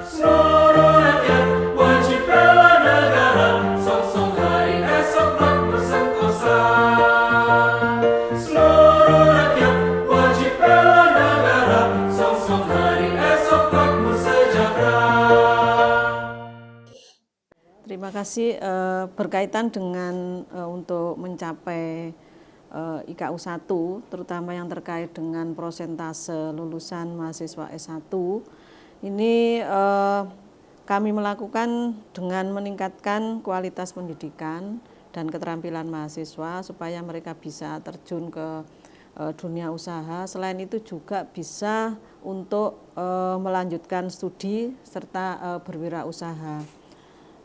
Seluruh rakyat wajib bela negara, sok-sok hari esok makmur sentosa. Seluruh rakyat wajib bela negara, sok-sok hari esok makmur sejahtera. Terima kasih. Berkaitan dengan untuk mencapai IKU 1, terutama yang terkait dengan prosentase lulusan mahasiswa S1, ini kami melakukan dengan meningkatkan kualitas pendidikan dan keterampilan mahasiswa supaya mereka bisa terjun ke dunia usaha. Selain itu juga bisa untuk melanjutkan studi serta berwirausaha.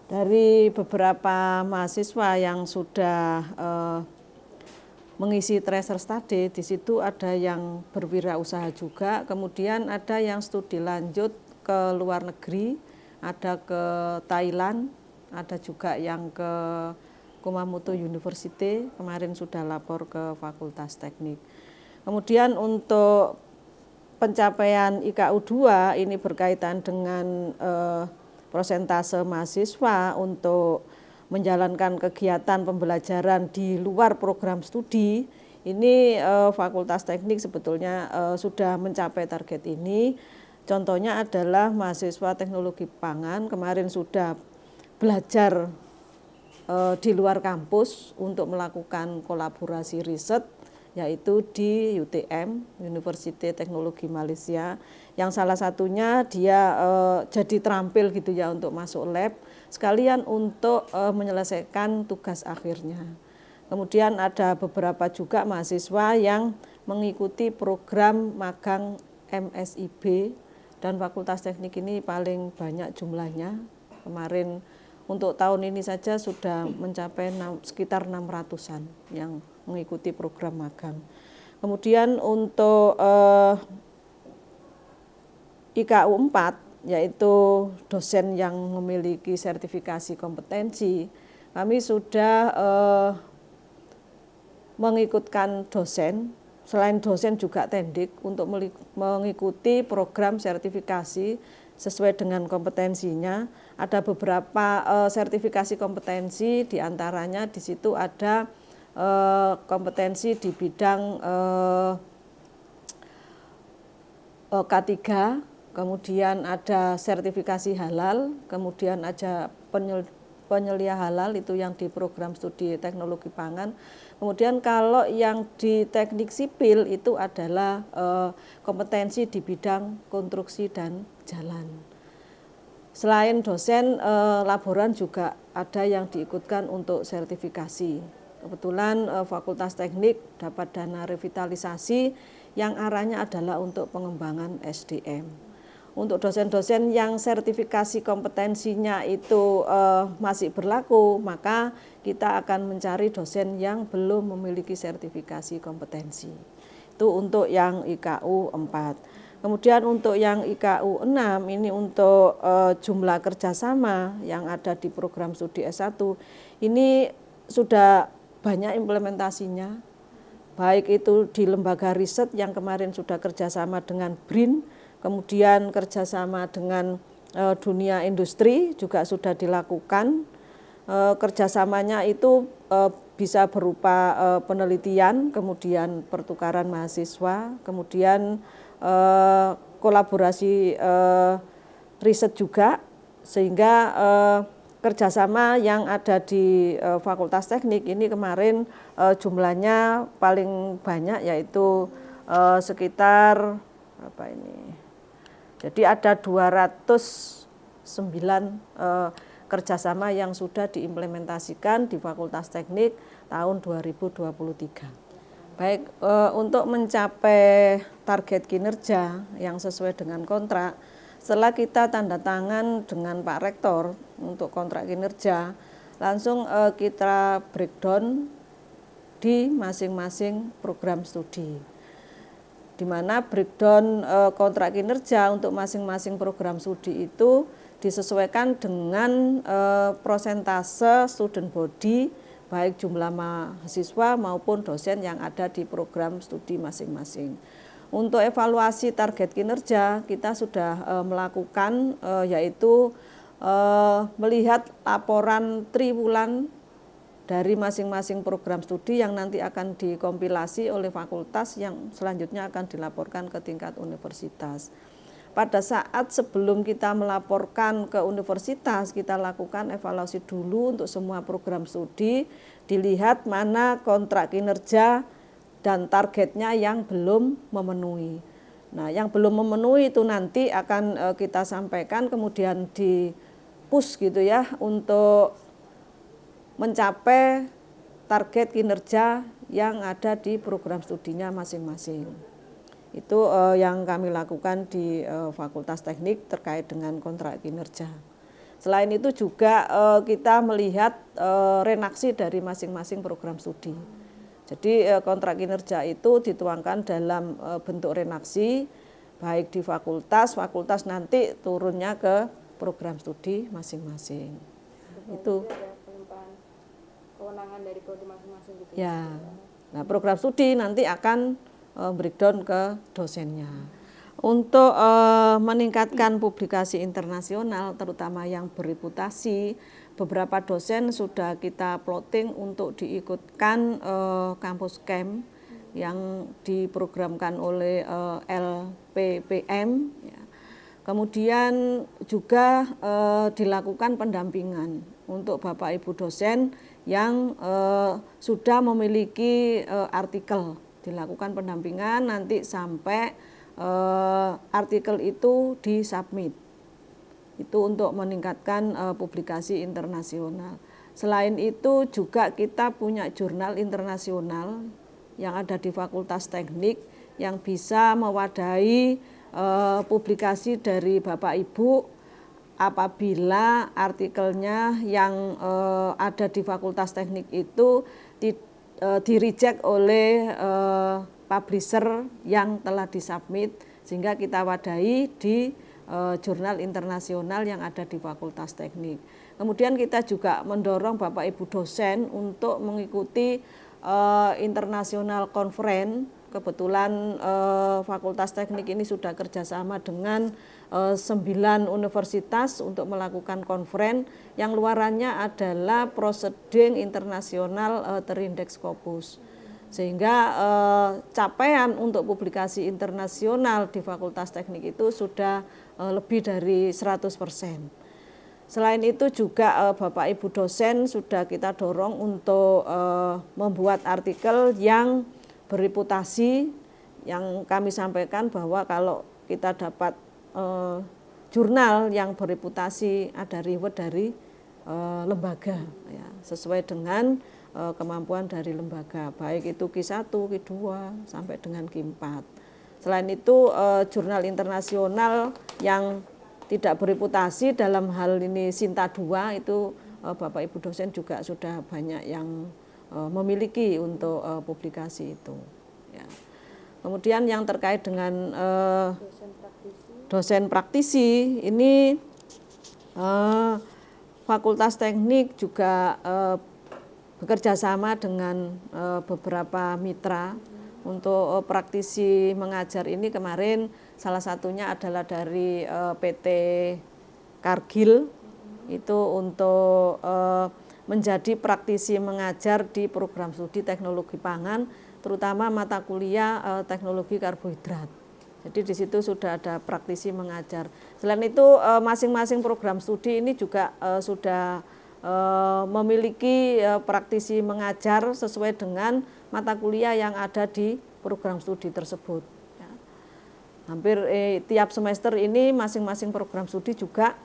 Dari beberapa mahasiswa yang sudah mengisi tracer study, di situ ada yang berwirausaha juga, kemudian ada yang studi lanjut ke luar negeri, ada ke Thailand, ada juga yang ke Kumamoto University, kemarin sudah lapor ke Fakultas Teknik. Kemudian untuk pencapaian IKU 2 ini berkaitan dengan prosentase mahasiswa untuk menjalankan kegiatan pembelajaran di luar program studi. Ini Fakultas Teknik sebetulnya sudah mencapai target ini. Contohnya adalah mahasiswa teknologi pangan kemarin sudah belajar di luar kampus untuk melakukan kolaborasi riset, yaitu di UTM, University Teknologi Malaysia, yang salah satunya dia jadi terampil gitu ya untuk masuk lab, sekalian untuk menyelesaikan tugas akhirnya. Kemudian ada beberapa juga mahasiswa yang mengikuti program magang MSIB, dan Fakultas Teknik ini paling banyak jumlahnya. Kemarin untuk tahun ini saja sudah mencapai sekitar 600-an yang mengikuti program magang. Kemudian untuk IKU 4, yaitu dosen yang memiliki sertifikasi kompetensi, kami sudah mengikutkan dosen, selain dosen juga tendik untuk mengikuti program sertifikasi sesuai dengan kompetensinya. Ada beberapa sertifikasi kompetensi, diantaranya di situ ada kompetensi di bidang K3, kemudian ada sertifikasi halal, kemudian ada penyelia halal itu yang di program studi teknologi pangan. Kemudian kalau yang di teknik sipil itu adalah kompetensi di bidang konstruksi dan jalan. Selain dosen, laboran juga ada yang diikutkan untuk sertifikasi. Kebetulan Fakultas Teknik dapat dana revitalisasi yang arahnya adalah untuk pengembangan SDM. Untuk dosen-dosen yang sertifikasi kompetensinya itu masih berlaku, maka kita akan mencari dosen yang belum memiliki sertifikasi kompetensi. Itu untuk yang IKU 4. Kemudian untuk yang IKU 6 ini untuk jumlah kerjasama yang ada di program studi S1, ini sudah banyak implementasinya, baik itu di lembaga riset yang kemarin sudah kerjasama dengan BRIN, kemudian kerjasama dengan dunia industri juga sudah dilakukan. Kerjasamanya itu bisa berupa penelitian, kemudian pertukaran mahasiswa, kemudian kolaborasi riset juga, sehingga kerjasama yang ada di Fakultas Teknik ini kemarin jumlahnya paling banyak, yaitu sekitar berapa ini? Jadi ada 209 kerjasama yang sudah diimplementasikan di Fakultas Teknik tahun 2023. Baik, untuk mencapai target kinerja yang sesuai dengan kontrak, setelah kita tanda tangan dengan Pak Rektor untuk kontrak kinerja, langsung kita breakdown di masing-masing program studi, di mana breakdown kontrak kinerja untuk masing-masing program studi itu disesuaikan dengan prosentase student body, baik jumlah mahasiswa maupun dosen yang ada di program studi masing-masing. Untuk evaluasi target kinerja kita sudah melakukan yaitu melihat laporan triwulan dari masing-masing program studi yang nanti akan dikompilasi oleh fakultas yang selanjutnya akan dilaporkan ke tingkat universitas. Pada saat sebelum kita melaporkan ke universitas, kita lakukan evaluasi dulu untuk semua program studi, dilihat mana kontrak kinerja dan targetnya yang belum memenuhi. Nah, yang belum memenuhi itu nanti akan kita sampaikan kemudian di push gitu ya untuk mencapai target kinerja yang ada di program studinya masing-masing. Itu yang kami lakukan di Fakultas Teknik terkait dengan kontrak kinerja. Selain itu juga kita melihat renaksi dari masing-masing program studi. Jadi kontrak kinerja itu dituangkan dalam bentuk renaksi, baik di fakultas nanti turunnya ke program studi masing-masing. Itu pelimpahan kewenangan dari prodi masing-masing gitu. Ya. Nah, program studi nanti akan breakdown ke dosennya. Untuk meningkatkan publikasi internasional terutama yang berreputasi, beberapa dosen sudah kita plotting untuk diikutkan kampus camp yang diprogramkan oleh LPPM. Ya. Kemudian juga dilakukan pendampingan untuk Bapak Ibu dosen yang sudah memiliki artikel, dilakukan pendampingan nanti sampai artikel itu disubmit. Itu untuk meningkatkan publikasi internasional. Selain itu juga kita punya jurnal internasional yang ada di Fakultas Teknik yang bisa mewadahi publikasi dari Bapak Ibu apabila artikelnya yang ada di Fakultas Teknik itu di-reject oleh publisher yang telah disubmit, sehingga kita wadahi di jurnal internasional yang ada di Fakultas Teknik. Kemudian kita juga mendorong Bapak Ibu dosen untuk mengikuti international conference. Kebetulan Fakultas Teknik ini sudah kerjasama dengan 9 universitas untuk melakukan conference yang luarannya adalah Proceeding Internasional Terindeks Scopus. Sehingga capaian untuk publikasi internasional di Fakultas Teknik itu sudah lebih dari 100%. Selain itu juga Bapak Ibu dosen sudah kita dorong untuk membuat artikel yang berreputasi, yang kami sampaikan bahwa kalau kita dapat jurnal yang berreputasi ada reward dari lembaga, ya, sesuai dengan kemampuan dari lembaga, baik itu Q1, Q2 sampai dengan Q4. Selain itu jurnal internasional yang tidak berreputasi dalam hal ini Sinta 2 itu Bapak Ibu dosen juga sudah banyak yang memiliki untuk publikasi itu. Ya. Kemudian yang terkait dengan dosen praktisi ini Fakultas Teknik juga bekerja sama dengan beberapa mitra untuk praktisi mengajar ini. Kemarin salah satunya adalah dari PT Kargil, itu untuk menjadi praktisi mengajar di program studi teknologi pangan, terutama mata kuliah teknologi karbohidrat. Jadi di situ sudah ada praktisi mengajar. Selain itu masing-masing program studi ini juga sudah memiliki praktisi mengajar sesuai dengan mata kuliah yang ada di program studi tersebut. Ya. Hampir tiap semester ini masing-masing program studi juga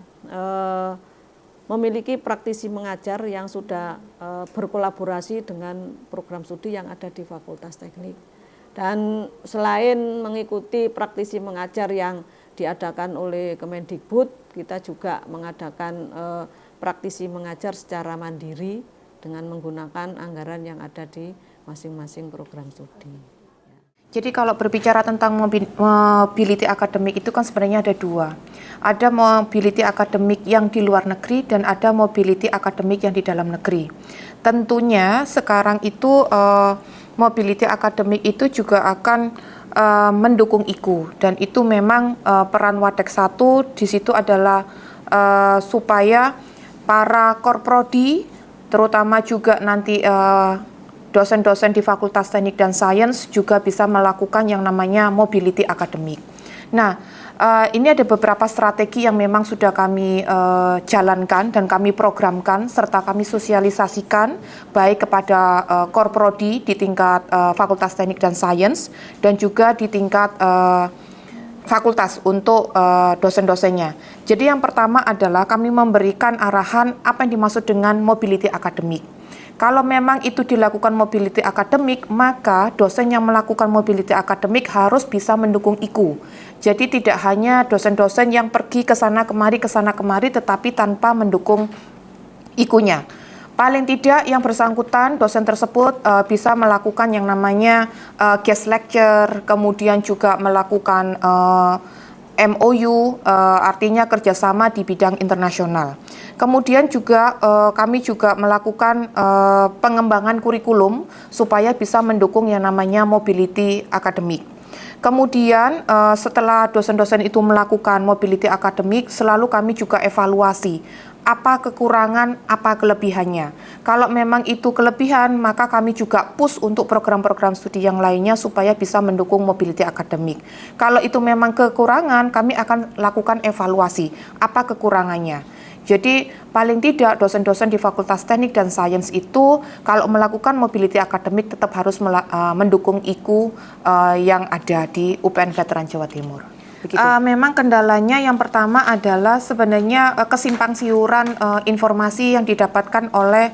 memiliki praktisi mengajar yang sudah berkolaborasi dengan program studi yang ada di Fakultas Teknik. Dan selain mengikuti praktisi mengajar yang diadakan oleh Kemendikbud, kita juga mengadakan praktisi mengajar secara mandiri dengan menggunakan anggaran yang ada di masing-masing program studi. Jadi kalau berbicara tentang mobility akademik itu kan sebenarnya ada dua. Ada mobility akademik yang di luar negeri dan ada mobility akademik yang di dalam negeri. Tentunya sekarang itu mobility akademik itu juga akan mendukung IKU, dan itu memang peran Wadek 1 di situ adalah supaya para korprodi, terutama juga nanti dosen-dosen di Fakultas Teknik dan Sains juga bisa melakukan yang namanya mobility akademik. Nah, ini ada beberapa strategi yang memang sudah kami jalankan dan kami programkan serta kami sosialisasikan baik kepada korprodi di tingkat Fakultas Teknik dan Sains dan juga di tingkat fakultas untuk dosen-dosennya. Jadi yang pertama adalah kami memberikan arahan apa yang dimaksud dengan mobility akademik. Kalau memang itu dilakukan mobility akademik, maka dosen yang melakukan mobility akademik harus bisa mendukung IKU. Jadi tidak hanya dosen-dosen yang pergi ke sana kemari, tetapi tanpa mendukung IKU-nya. Paling tidak yang bersangkutan dosen tersebut bisa melakukan yang namanya guest lecture, kemudian juga melakukan MOU, artinya kerjasama di bidang internasional. Kemudian juga kami juga melakukan pengembangan kurikulum supaya bisa mendukung yang namanya mobility akademik. Kemudian setelah dosen-dosen itu melakukan mobility akademik, selalu kami juga evaluasi apa kekurangan, apa kelebihannya. Kalau memang itu kelebihan, maka kami juga push untuk program-program studi yang lainnya supaya bisa mendukung mobility akademik. Kalau itu memang kekurangan, kami akan lakukan evaluasi apa kekurangannya. Jadi paling tidak dosen-dosen di Fakultas Teknik dan Sains itu kalau melakukan mobility akademik tetap harus mendukung IKU yang ada di UPN Veteran Jawa Timur. Memang kendalanya yang pertama adalah sebenarnya kesimpang siuran informasi yang didapatkan oleh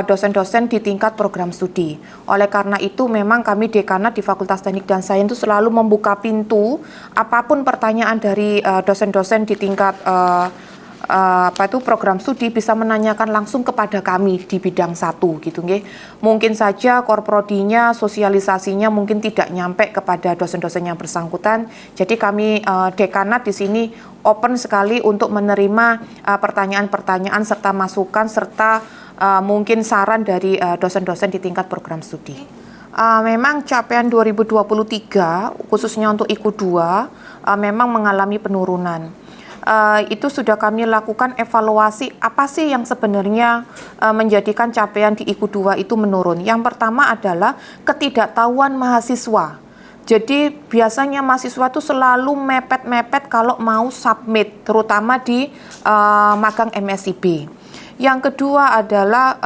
dosen-dosen di tingkat program studi. Oleh karena itu memang kami dekanat di Fakultas Teknik dan Sains itu selalu membuka pintu apapun pertanyaan dari dosen-dosen di tingkat program studi bisa menanyakan langsung kepada kami di bidang 1 gitu nggih. Mungkin saja korprodinya, sosialisasinya mungkin tidak nyampe kepada dosen-dosen yang bersangkutan. Jadi kami dekanat di sini open sekali untuk menerima pertanyaan-pertanyaan serta masukan serta mungkin saran dari dosen-dosen di tingkat program studi. Memang capaian 2023 khususnya untuk IKU 2 memang mengalami penurunan. Itu sudah kami lakukan evaluasi apa sih yang sebenarnya menjadikan capaian di IKU 2 itu menurun. Yang pertama adalah ketidaktahuan mahasiswa. Jadi biasanya mahasiswa itu selalu mepet-mepet kalau mau submit, terutama di magang MSIB. Yang kedua adalah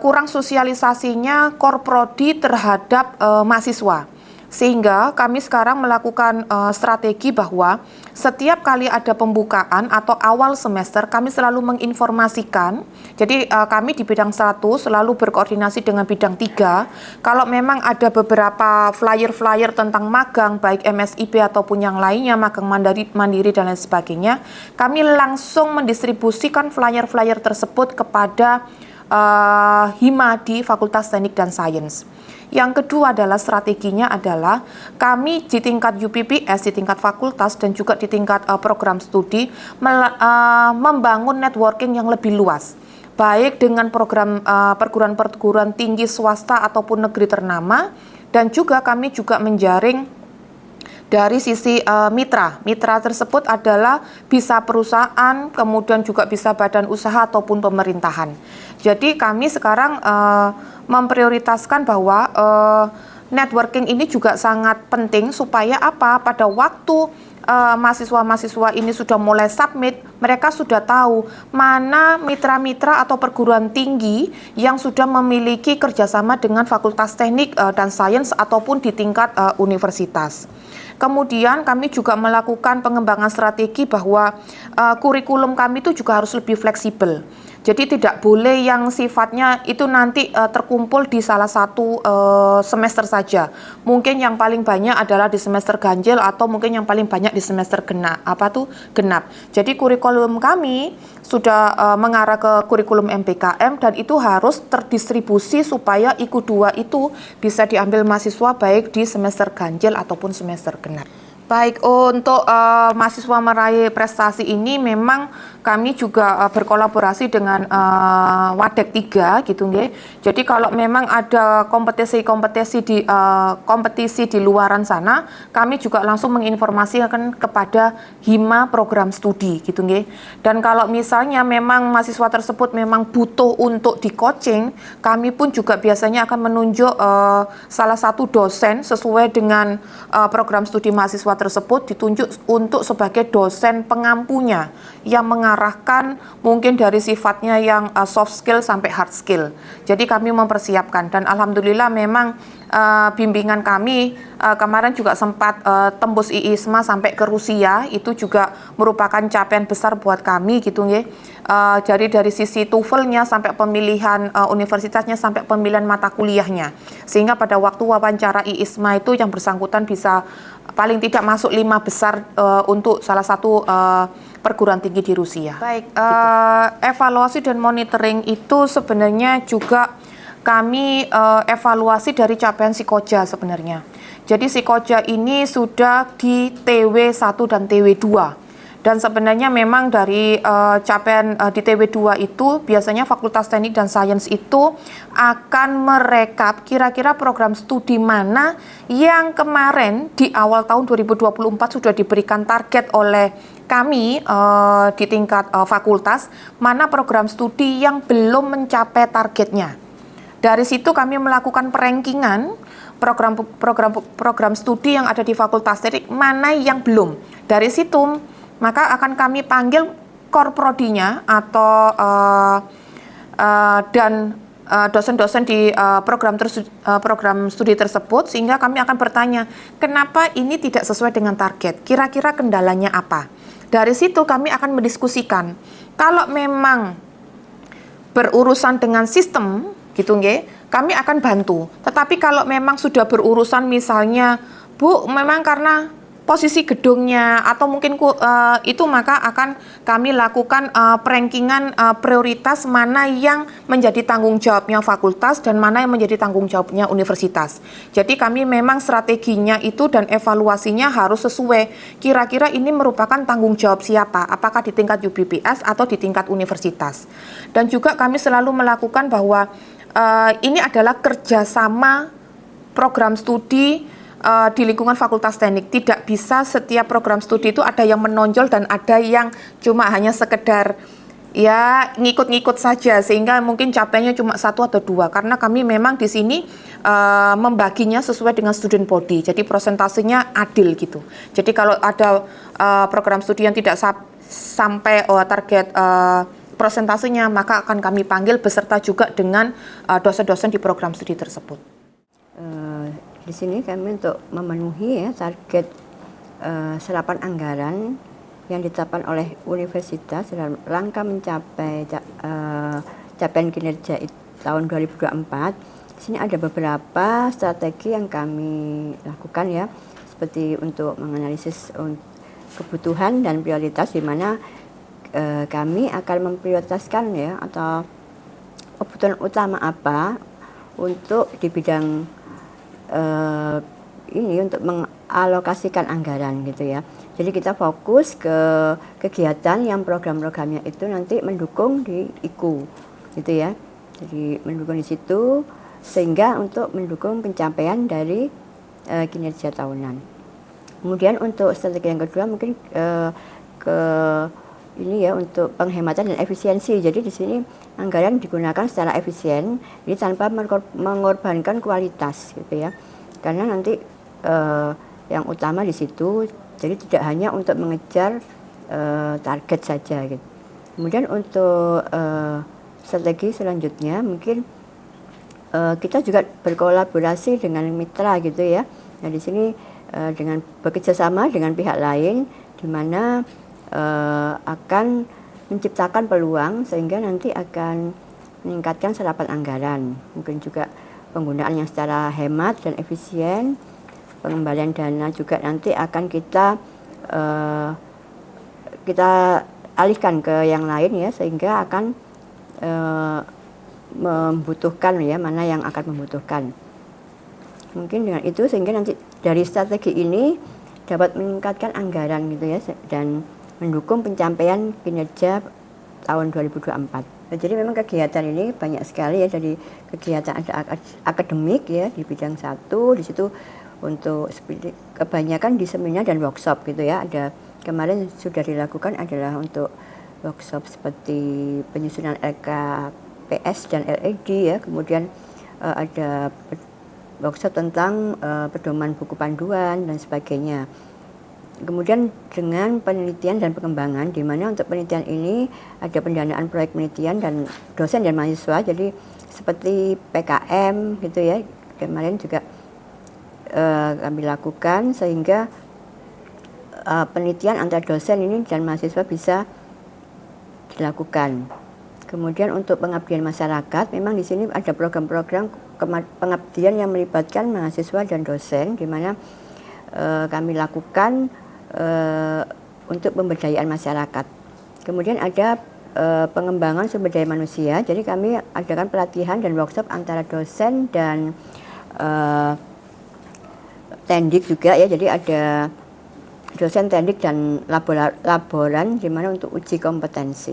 kurang sosialisasinya korprodi terhadap mahasiswa. Sehingga kami sekarang melakukan strategi bahwa setiap kali ada pembukaan atau awal semester kami selalu menginformasikan. Jadi kami di bidang 1 selalu berkoordinasi dengan bidang 3. Kalau memang ada beberapa flyer-flyer tentang magang baik MSIB ataupun yang lainnya, magang mandiri dan lain sebagainya, kami langsung mendistribusikan flyer-flyer tersebut kepada Hima di Fakultas Teknik dan Sains. Yang kedua adalah strateginya adalah kami di tingkat UPPS, di tingkat fakultas dan juga di tingkat program studi membangun networking yang lebih luas. Baik dengan program perguruan-perguruan tinggi swasta ataupun negeri ternama, dan juga kami juga menjaring dari sisi mitra. Mitra tersebut adalah bisa perusahaan, kemudian juga bisa badan usaha ataupun pemerintahan. Jadi kami sekarang memprioritaskan bahwa networking ini juga sangat penting supaya apa? Pada waktu mahasiswa-mahasiswa ini sudah mulai submit, mereka sudah tahu mana mitra-mitra atau perguruan tinggi yang sudah memiliki kerjasama dengan Fakultas Teknik dan Sains ataupun di tingkat universitas. Kemudian kami juga melakukan pengembangan strategi bahwa kurikulum kami itu juga harus lebih fleksibel. Jadi tidak boleh yang sifatnya itu nanti terkumpul di salah satu semester saja. Mungkin yang paling banyak adalah di semester ganjil atau mungkin yang paling banyak di semester genap. Jadi kurikulum kami sudah mengarah ke kurikulum MPKM dan itu harus terdistribusi supaya IKU 2 itu bisa diambil mahasiswa baik di semester ganjil ataupun semester genap. Baik, untuk mahasiswa meraih prestasi ini memang kami juga berkolaborasi dengan Wadek 3 gitu nggih. Jadi kalau memang ada kompetisi di luaran sana, kami juga langsung menginformasikan kepada Hima program studi gitu nggih. Dan kalau misalnya memang mahasiswa tersebut memang butuh untuk di coaching, kami pun juga biasanya akan menunjuk salah satu dosen sesuai dengan program studi mahasiswa tersebut, ditunjuk untuk sebagai dosen pengampunya yang mengarahkan mungkin dari sifatnya yang soft skill sampai hard skill. Jadi kami mempersiapkan, dan alhamdulillah memang bimbingan kami kemarin juga sempat tembus IISMA sampai ke Rusia. Itu juga merupakan capaian besar buat kami gitu nggih. Jadi dari sisi TOEFL-nya sampai pemilihan universitasnya sampai pemilihan mata kuliahnya, sehingga pada waktu wawancara IISMA itu yang bersangkutan bisa paling tidak masuk 5 besar untuk salah satu perguruan tinggi di Rusia. Baik, evaluasi dan monitoring itu sebenarnya juga kami evaluasi dari capaian Sikoja sebenarnya. Jadi Sikoja ini sudah di TW1 dan TW2. Dan sebenarnya memang dari capaian di TW2 itu biasanya Fakultas Teknik dan Sains itu akan merekap kira-kira program studi mana yang kemarin di awal tahun 2024 sudah diberikan target oleh kami di tingkat fakultas, mana program studi yang belum mencapai targetnya. Dari situ kami melakukan perankingan program studi yang ada di Fakultas Teknik, mana yang belum. Dari situ maka akan kami panggil korprodinya atau dan dosen-dosen di program studi tersebut, sehingga kami akan bertanya, kenapa ini tidak sesuai dengan target? Kira-kira kendalanya apa? Dari situ kami akan mendiskusikan. Kalau memang berurusan dengan sistem gitu nggih, kami akan bantu. Tetapi kalau memang sudah berurusan misalnya, Bu, memang karena posisi gedungnya atau mungkin itu, maka akan kami lakukan perankingan prioritas mana yang menjadi tanggung jawabnya fakultas dan mana yang menjadi tanggung jawabnya universitas. Jadi kami memang strateginya itu dan evaluasinya harus sesuai. Kira-kira ini merupakan tanggung jawab siapa? Apakah di tingkat UBPS atau di tingkat universitas? Dan juga kami selalu melakukan bahwa ini adalah kerjasama program studi di lingkungan Fakultas Teknik. Tidak bisa setiap program studi itu ada yang menonjol dan ada yang cuma hanya sekedar ya ngikut-ngikut saja, sehingga mungkin capaiannya cuma 1 atau 2. Karena kami memang di sini membaginya sesuai dengan student body, jadi persentasenya adil gitu. Jadi kalau ada program studi yang tidak sampai target persentasenya, maka akan kami panggil beserta juga dengan dosen-dosen di program studi tersebut. Di sini kami untuk memenuhi ya target serapan anggaran yang ditetapkan oleh universitas dalam rangka mencapai capaian kinerja tahun 2024. Di sini ada beberapa strategi yang kami lakukan ya, seperti untuk menganalisis kebutuhan dan prioritas, di mana kami akan memprioritaskan ya, atau kebutuhan utama apa untuk di bidang ini untuk mengalokasikan anggaran gitu ya. Jadi kita fokus ke kegiatan yang program-programnya itu nanti mendukung di IKU gitu ya. Jadi mendukung di situ sehingga untuk mendukung pencapaian dari kinerja tahunan. Kemudian untuk strategi yang kedua mungkin ke ini ya, untuk penghematan dan efisiensi. Jadi di sini anggaran digunakan secara efisien, jadi tanpa mengorbankan kualitas gitu ya. Karena nanti yang utama di situ, jadi tidak hanya untuk mengejar target saja gitu. Kemudian untuk strategi selanjutnya mungkin kita juga berkolaborasi dengan mitra gitu ya. Nah di sini dengan bekerja sama dengan pihak lain, di mana akan menciptakan peluang sehingga nanti akan meningkatkan serapan anggaran. Mungkin juga penggunaan yang secara hemat dan efisien, pengembalian dana juga nanti akan kita alihkan ke yang lain ya, sehingga akan membutuhkan ya, mana yang akan membutuhkan. Mungkin dengan itu sehingga nanti dari strategi ini dapat meningkatkan anggaran gitu ya dan mendukung pencapaian kinerja tahun 2024. Jadi memang kegiatan ini banyak sekali ya, dari kegiatan ada akademik ya di bidang 1, di situ untuk kebanyakan di seminar dan workshop gitu ya. Ada kemarin sudah dilakukan adalah untuk workshop seperti penyusunan LKPS dan LED ya, kemudian ada workshop tentang pedoman buku panduan dan sebagainya. Kemudian dengan penelitian dan pengembangan, di mana untuk penelitian ini ada pendanaan proyek penelitian dan dosen dan mahasiswa, jadi seperti PKM gitu ya, kemarin juga kami lakukan sehingga penelitian antar dosen ini dan mahasiswa bisa dilakukan. Kemudian untuk pengabdian masyarakat, memang di sini ada program-program pengabdian yang melibatkan mahasiswa dan dosen, di mana kami lakukan untuk pemberdayaan masyarakat. Kemudian ada pengembangan sumber daya manusia, jadi kami adakan pelatihan dan workshop antara dosen dan tendik juga ya, jadi ada dosen, tendik dan laboran di mana untuk uji kompetensi.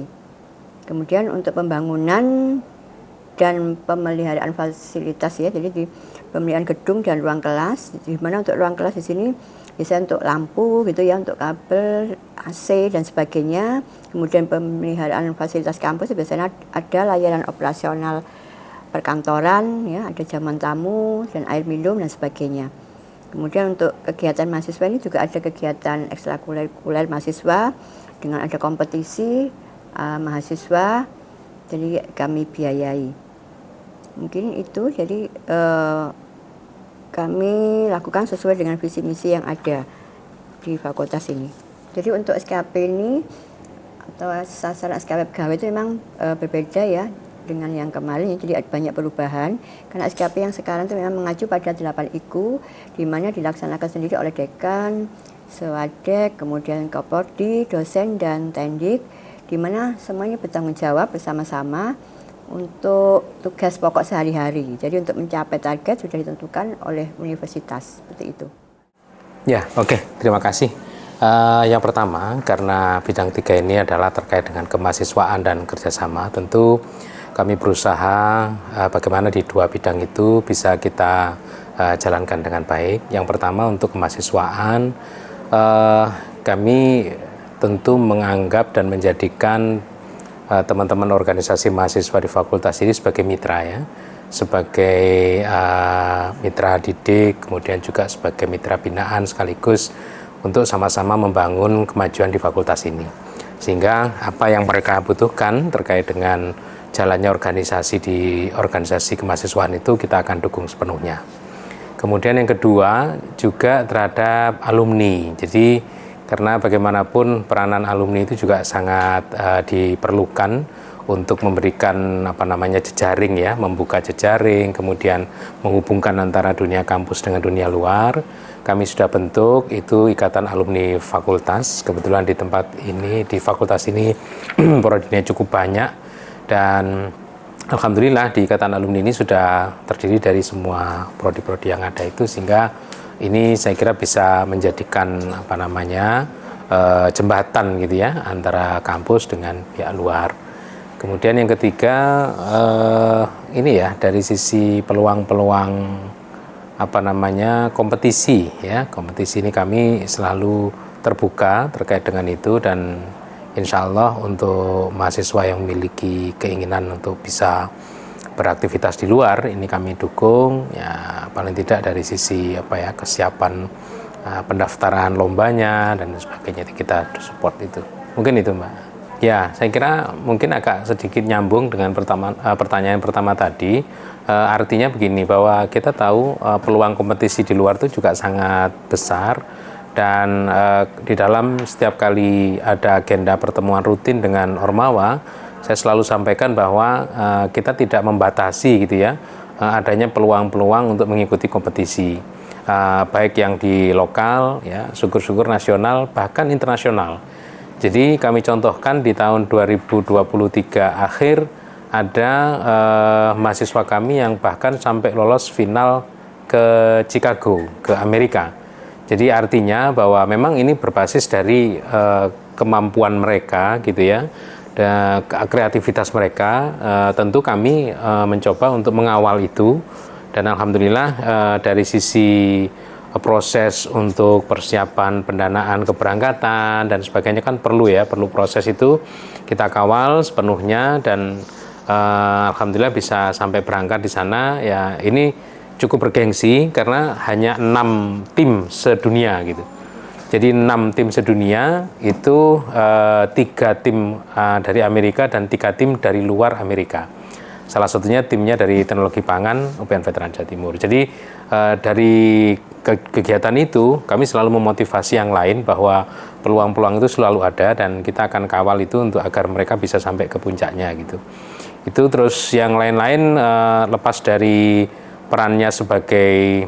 Kemudian untuk pembangunan dan pemeliharaan fasilitas ya, jadi di pemeliharaan gedung dan ruang kelas, di mana untuk ruang kelas di sini bisa untuk lampu gitu ya, untuk kabel, AC dan sebagainya. Kemudian pemeliharaan fasilitas kampus biasanya ada layanan operasional perkantoran ya, ada jaman tamu dan air minum dan sebagainya. Kemudian untuk kegiatan mahasiswa ini juga ada kegiatan ekstrakurikuler mahasiswa dengan ada kompetisi mahasiswa, jadi kami biayai. Mungkin itu, jadi kami lakukan sesuai dengan visi misi yang ada di fakultas ini. Jadi untuk SKP ini atau sasaran SKP pegawai itu memang berbeda ya dengan yang kemarin, jadi banyak perubahan karena SKP yang sekarang itu memang mengacu pada 8 IKU, di mana dilaksanakan sendiri oleh dekan, sewadek, kemudian Koprodi, dosen dan tendik, di mana semuanya bertanggung jawab bersama-sama untuk tugas pokok sehari-hari. Jadi untuk mencapai target sudah ditentukan oleh universitas, seperti itu. Ya, oke. Terima kasih. Yang pertama, karena bidang 3 ini adalah terkait dengan kemahasiswaan dan kerjasama, tentu kami berusaha bagaimana di 2 bidang itu bisa kita jalankan dengan baik. Yang pertama untuk kemahasiswaan, kami tentu menganggap dan menjadikan teman-teman organisasi mahasiswa di fakultas ini sebagai mitra ya, sebagai mitra didik, kemudian juga sebagai mitra binaan sekaligus untuk sama-sama membangun kemajuan di fakultas ini. Sehingga apa yang mereka butuhkan terkait dengan jalannya organisasi di organisasi kemahasiswaan itu kita akan dukung sepenuhnya. Kemudian yang kedua juga terhadap alumni. Jadi karena bagaimanapun peranan alumni itu juga sangat diperlukan untuk memberikan jejaring ya, membuka jejaring, kemudian menghubungkan antara dunia kampus dengan dunia luar. Kami sudah bentuk itu ikatan alumni fakultas. Kebetulan di tempat ini, di fakultas ini prodinya cukup banyak, dan alhamdulillah di ikatan alumni ini sudah terdiri dari semua prodi-prodi yang ada itu, sehingga ini saya kira bisa menjadikan jembatan gitu ya antara kampus dengan pihak luar. Kemudian yang ketiga ini ya dari sisi peluang-peluang kompetisi ya. Kompetisi ini kami selalu terbuka terkait dengan itu, dan insya Allah untuk mahasiswa yang memiliki keinginan untuk bisa beraktivitas di luar ini kami dukung ya, paling tidak dari sisi kesiapan pendaftaran lombanya dan sebagainya, kita support itu. Mungkin itu Mbak. Ya, saya kira mungkin agak sedikit nyambung dengan pertanyaan pertama tadi. Artinya begini, bahwa kita tahu peluang kompetisi di luar itu juga sangat besar, dan di dalam setiap kali ada agenda pertemuan rutin dengan Ormawa, saya selalu sampaikan bahwa kita tidak membatasi gitu ya adanya peluang-peluang untuk mengikuti kompetisi, baik yang di lokal ya, syukur-syukur nasional bahkan internasional. Jadi kami contohkan di tahun 2023 akhir ada mahasiswa kami yang bahkan sampai lolos final ke Chicago, ke Amerika. Jadi artinya bahwa memang ini berbasis dari kemampuan mereka gitu ya, dan kreativitas mereka. Tentu kami mencoba untuk mengawal itu, dan alhamdulillah dari sisi proses untuk persiapan pendanaan keberangkatan dan sebagainya kan perlu proses itu kita kawal sepenuhnya, dan alhamdulillah bisa sampai berangkat di sana. Ya ini cukup bergengsi karena hanya 6 tim sedunia gitu. Jadi 6 tim sedunia itu 3 tim dari Amerika dan 3 tim dari luar Amerika. Salah satunya timnya dari Teknologi Pangan UPN Veteran Jawa Timur. Jadi dari kegiatan itu kami selalu memotivasi yang lain bahwa peluang-peluang itu selalu ada, dan kita akan kawal itu untuk agar mereka bisa sampai ke puncaknya gitu. Itu terus yang lain-lain lepas dari perannya sebagai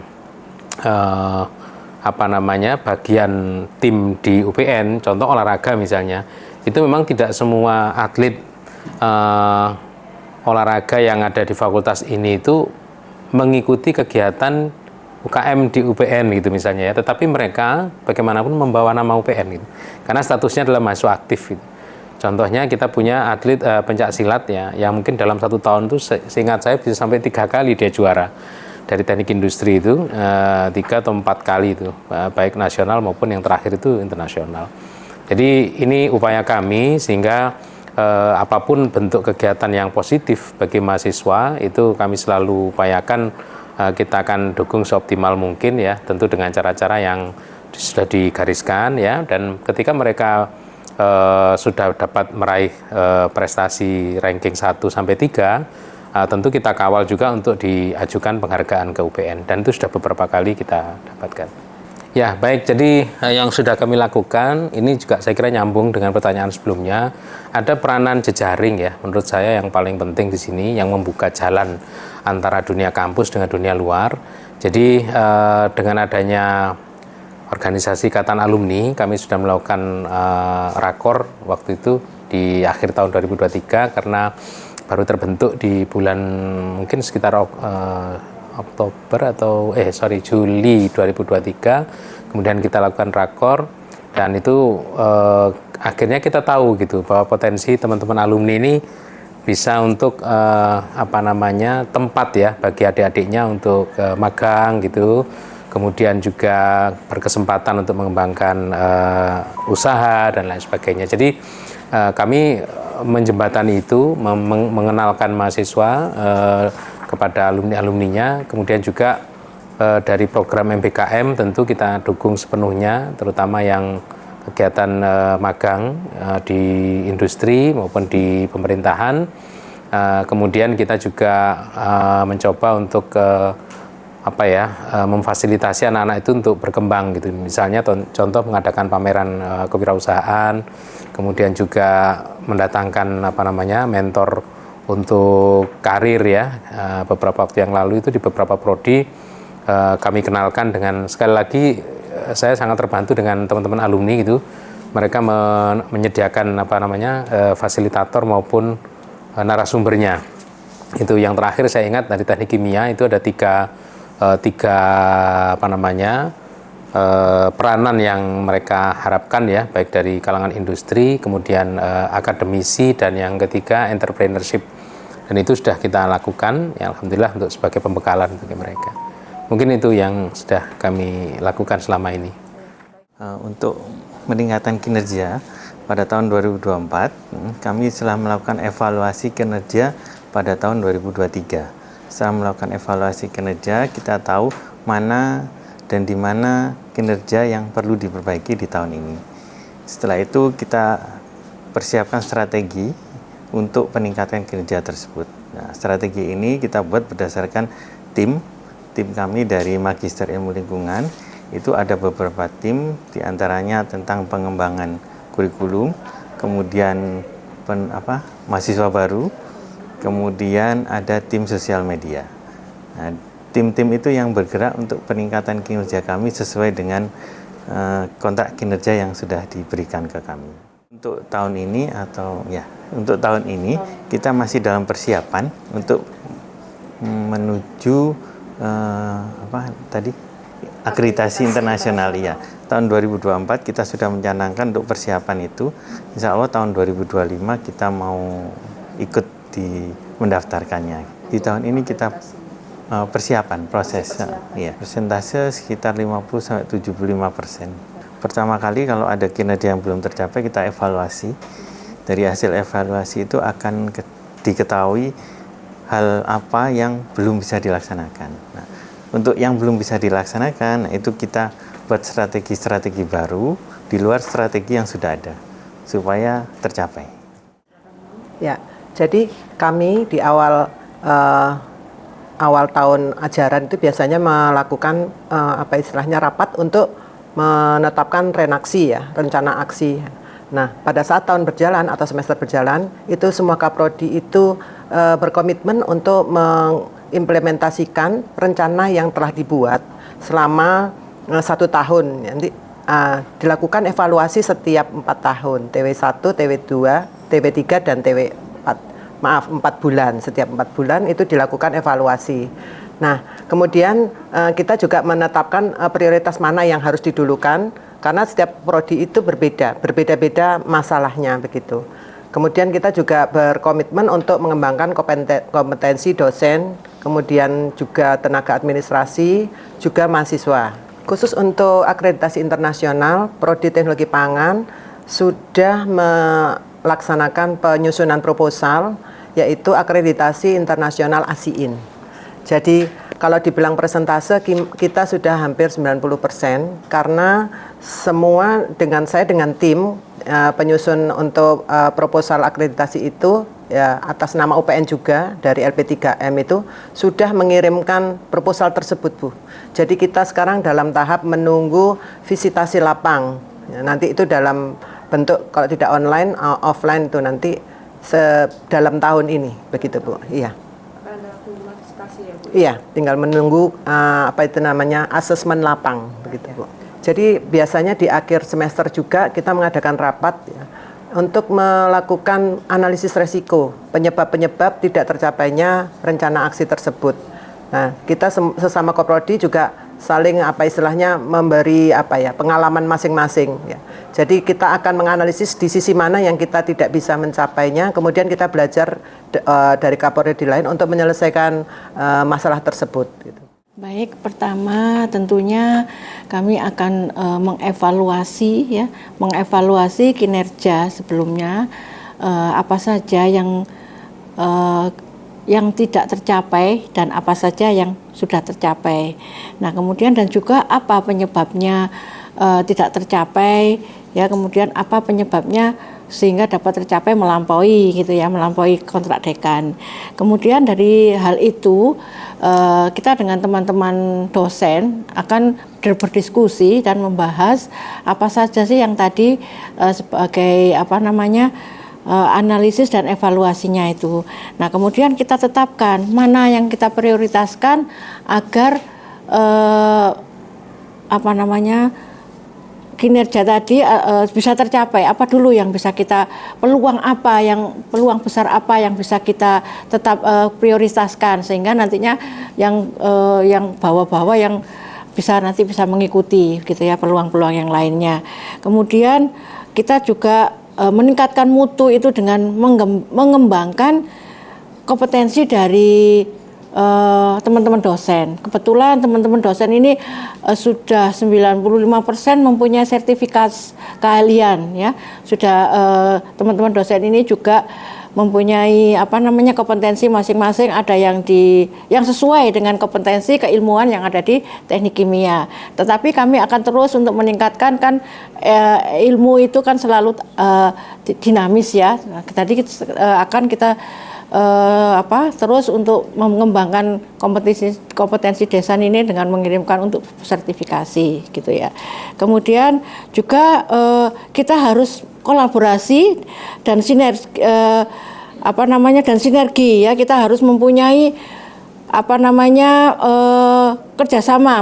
bagian tim di UPN, contoh olahraga misalnya, itu memang tidak semua atlet olahraga yang ada di fakultas ini itu mengikuti kegiatan UKM di UPN gitu misalnya ya, tetapi mereka bagaimanapun membawa nama UPN gitu, karena statusnya adalah mahasiswa aktif gitu. Contohnya kita punya atlet pencak silat ya, yang mungkin dalam 1 tahun itu seingat saya bisa sampai 3 kali dia juara dari teknik industri itu, 3 atau 4 kali itu, baik nasional maupun yang terakhir itu internasional. Jadi ini upaya kami sehingga apapun bentuk kegiatan yang positif bagi mahasiswa itu kami selalu upayakan kita akan dukung seoptimal mungkin ya, tentu dengan cara-cara yang sudah digariskan ya, dan ketika mereka sudah dapat meraih prestasi ranking 1 sampai 3, tentu kita kawal juga untuk diajukan penghargaan ke UPN, dan itu sudah beberapa kali kita dapatkan. Ya, baik, jadi yang sudah kami lakukan ini juga saya kira nyambung dengan pertanyaan sebelumnya. Ada peranan jejaring ya, menurut saya yang paling penting di sini, yang membuka jalan antara dunia kampus dengan dunia luar. Jadi dengan adanya organisasi Ikatan Alumni, kami sudah melakukan rakor waktu itu di akhir tahun 2023, karena baru terbentuk di bulan mungkin sekitar Juli 2023. Kemudian kita lakukan rakor, dan itu akhirnya kita tahu gitu bahwa potensi teman-teman alumni ini bisa untuk tempat ya bagi adik-adiknya untuk magang gitu. Kemudian juga berkesempatan untuk mengembangkan usaha dan lain sebagainya. Jadi kami menjembatani itu, mengenalkan mahasiswa kepada alumni-alumninya, kemudian juga dari program MBKM tentu kita dukung sepenuhnya, terutama yang kegiatan magang di industri maupun di pemerintahan. Kemudian kita juga mencoba untuk memfasilitasi anak-anak itu untuk berkembang gitu. Misalnya contoh mengadakan pameran kewirausahaan, kemudian juga mendatangkan mentor untuk karir ya. Beberapa waktu yang lalu itu di beberapa prodi kami kenalkan dengan, sekali lagi saya sangat terbantu dengan teman-teman alumni gitu. Mereka menyediakan fasilitator maupun narasumbernya. Itu yang terakhir saya ingat dari teknik kimia itu ada tiga peranan yang mereka harapkan ya, baik dari kalangan industri, kemudian akademisi, dan yang ketiga entrepreneurship. Dan itu sudah kita lakukan ya, alhamdulillah, untuk sebagai pembekalan bagi mereka. Mungkin itu yang sudah kami lakukan selama ini. Untuk meningkatkan kinerja pada tahun 2024, kami telah melakukan evaluasi kinerja pada tahun 2023. Setelah melakukan evaluasi kinerja, kita tahu mana dan di mana kinerja yang perlu diperbaiki di tahun ini. Setelah itu kita persiapkan strategi untuk peningkatan kinerja tersebut. Nah, strategi ini kita buat berdasarkan tim kami dari Magister Ilmu Lingkungan. Itu ada beberapa tim, diantaranya tentang pengembangan kurikulum, kemudian mahasiswa baru, kemudian ada tim sosial media. Nah, tim-tim itu yang bergerak untuk peningkatan kinerja kami sesuai dengan kontrak kinerja yang sudah diberikan ke kami. Untuk tahun ini kita masih dalam persiapan untuk menuju akreditasi internasional ya. Tahun 2024 kita sudah mencanangkan untuk persiapan itu. Insya Allah tahun 2025 kita mau ikut mendaftarkannya. Di tahun ini kita persiapan proses. Ya, persentase sekitar 50-75%. Pertama kali kalau ada kinerja yang belum tercapai kita evaluasi. Dari hasil evaluasi itu akan diketahui hal apa yang belum bisa dilaksanakan. Nah, untuk yang belum bisa dilaksanakan, itu kita buat strategi-strategi baru di luar strategi yang sudah ada, supaya tercapai. Ya, jadi kami di awal tahun ajaran itu biasanya melakukan rapat untuk menetapkan renaksi ya, rencana aksi. Nah, pada saat tahun berjalan atau semester berjalan, itu semua kaprodi itu berkomitmen untuk mengimplementasikan rencana yang telah dibuat selama 1 tahun. Nanti dilakukan evaluasi setiap 4 tahun, TW1, TW2, TW3 dan TW4. Maaf, 4 bulan. Setiap 4 bulan itu dilakukan evaluasi. Nah, kemudian kita juga menetapkan prioritas mana yang harus didulukan, karena setiap prodi itu berbeda-beda masalahnya begitu. Kemudian kita juga berkomitmen untuk mengembangkan kompetensi dosen, kemudian juga tenaga administrasi, juga mahasiswa. Khusus untuk akreditasi internasional, Prodi Teknologi Pangan sudah melaksanakan penyusunan proposal, yaitu akreditasi internasional ASIIN. Jadi kalau dibilang persentase kita sudah hampir 90%, karena semua dengan tim penyusun untuk proposal akreditasi itu ya, atas nama UPN juga dari LP3M itu sudah mengirimkan proposal tersebut, Bu. Jadi kita sekarang dalam tahap menunggu visitasi lapang. Ya, nanti itu dalam bentuk kalau tidak online, offline itu nanti dalam tahun ini, begitu, Bu. Iya. Iya, tinggal menunggu asesmen lapang, begitu, Bu. Jadi biasanya di akhir semester juga kita mengadakan rapat ya, untuk melakukan analisis resiko penyebab-penyebab tidak tercapainya rencana aksi tersebut. Nah, kita sesama Koprodi juga saling memberi pengalaman masing-masing ya. Jadi kita akan menganalisis di sisi mana yang kita tidak bisa mencapainya, kemudian kita belajar dari Kaprodi lain untuk menyelesaikan masalah tersebut gitu. Baik, pertama tentunya kami akan mengevaluasi kinerja sebelumnya, apa saja yang tidak tercapai dan apa saja yang sudah tercapai. Nah, kemudian dan juga apa penyebabnya tidak tercapai, ya, kemudian apa penyebabnya sehingga dapat tercapai melampaui kontrak dekan. Kemudian dari hal itu kita dengan teman-teman dosen akan berdiskusi dan membahas apa saja sih yang tadi sebagai analisis dan evaluasinya itu. Nah, kemudian kita tetapkan mana yang kita prioritaskan agar kinerja tadi bisa tercapai. Apa dulu yang bisa kita peluang besar apa yang bisa kita tetap prioritaskan, sehingga nantinya yang bawah-bawah yang bisa mengikuti gitu ya, peluang-peluang yang lainnya. Kemudian kita juga meningkatkan mutu itu dengan mengembangkan kompetensi dari teman-teman dosen. Kebetulan teman-teman dosen ini sudah 95% mempunyai sertifikat keahlian ya. Sudah teman-teman dosen ini juga mempunyai kompetensi masing-masing, ada yang sesuai dengan kompetensi keilmuan yang ada di teknik kimia. Tetapi kami akan terus untuk meningkatkan ilmu itu kan selalu dinamis ya. Tadi akan kita terus untuk mengembangkan kompetensi desain ini dengan mengirimkan untuk sertifikasi gitu ya. Kemudian juga kita harus kolaborasi dan sinergi ya. Kita harus mempunyai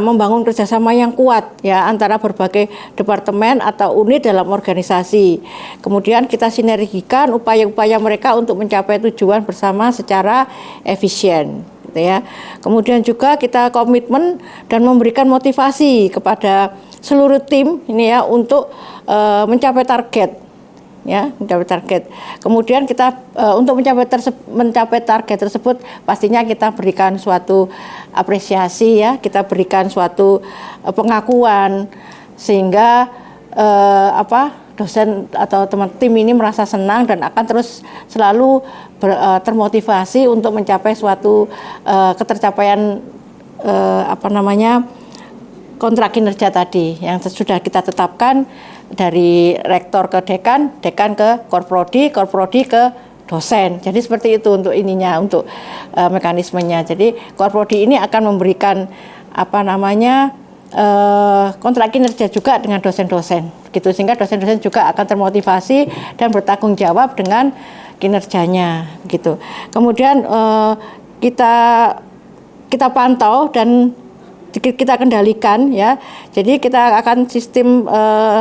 membangun kerjasama yang kuat ya antara berbagai departemen atau unit dalam organisasi. Kemudian kita sinergikan upaya-upaya mereka untuk mencapai tujuan bersama secara efisien. gitu ya. Kemudian juga kita komitmen dan memberikan motivasi kepada seluruh tim ini ya untuk mencapai target. Ya, mencapai target. Kemudian kita untuk mencapai target tersebut pastinya kita berikan suatu apresiasi ya, kita berikan suatu pengakuan sehingga dosen atau teman tim ini merasa senang dan akan terus selalu termotivasi untuk mencapai suatu ketercapaian kontrak kinerja tadi yang sudah kita tetapkan dari rektor ke dekan, dekan ke korprodi, korprodi ke dosen. Jadi seperti itu untuk ininya, untuk mekanismenya. Jadi korprodi ini akan memberikan kontrak kinerja juga dengan dosen-dosen, gitu, sehingga dosen-dosen juga akan termotivasi dan bertanggung jawab dengan kinerjanya, gitu. Kemudian kita pantau dan kita kendalikan ya. Jadi kita akan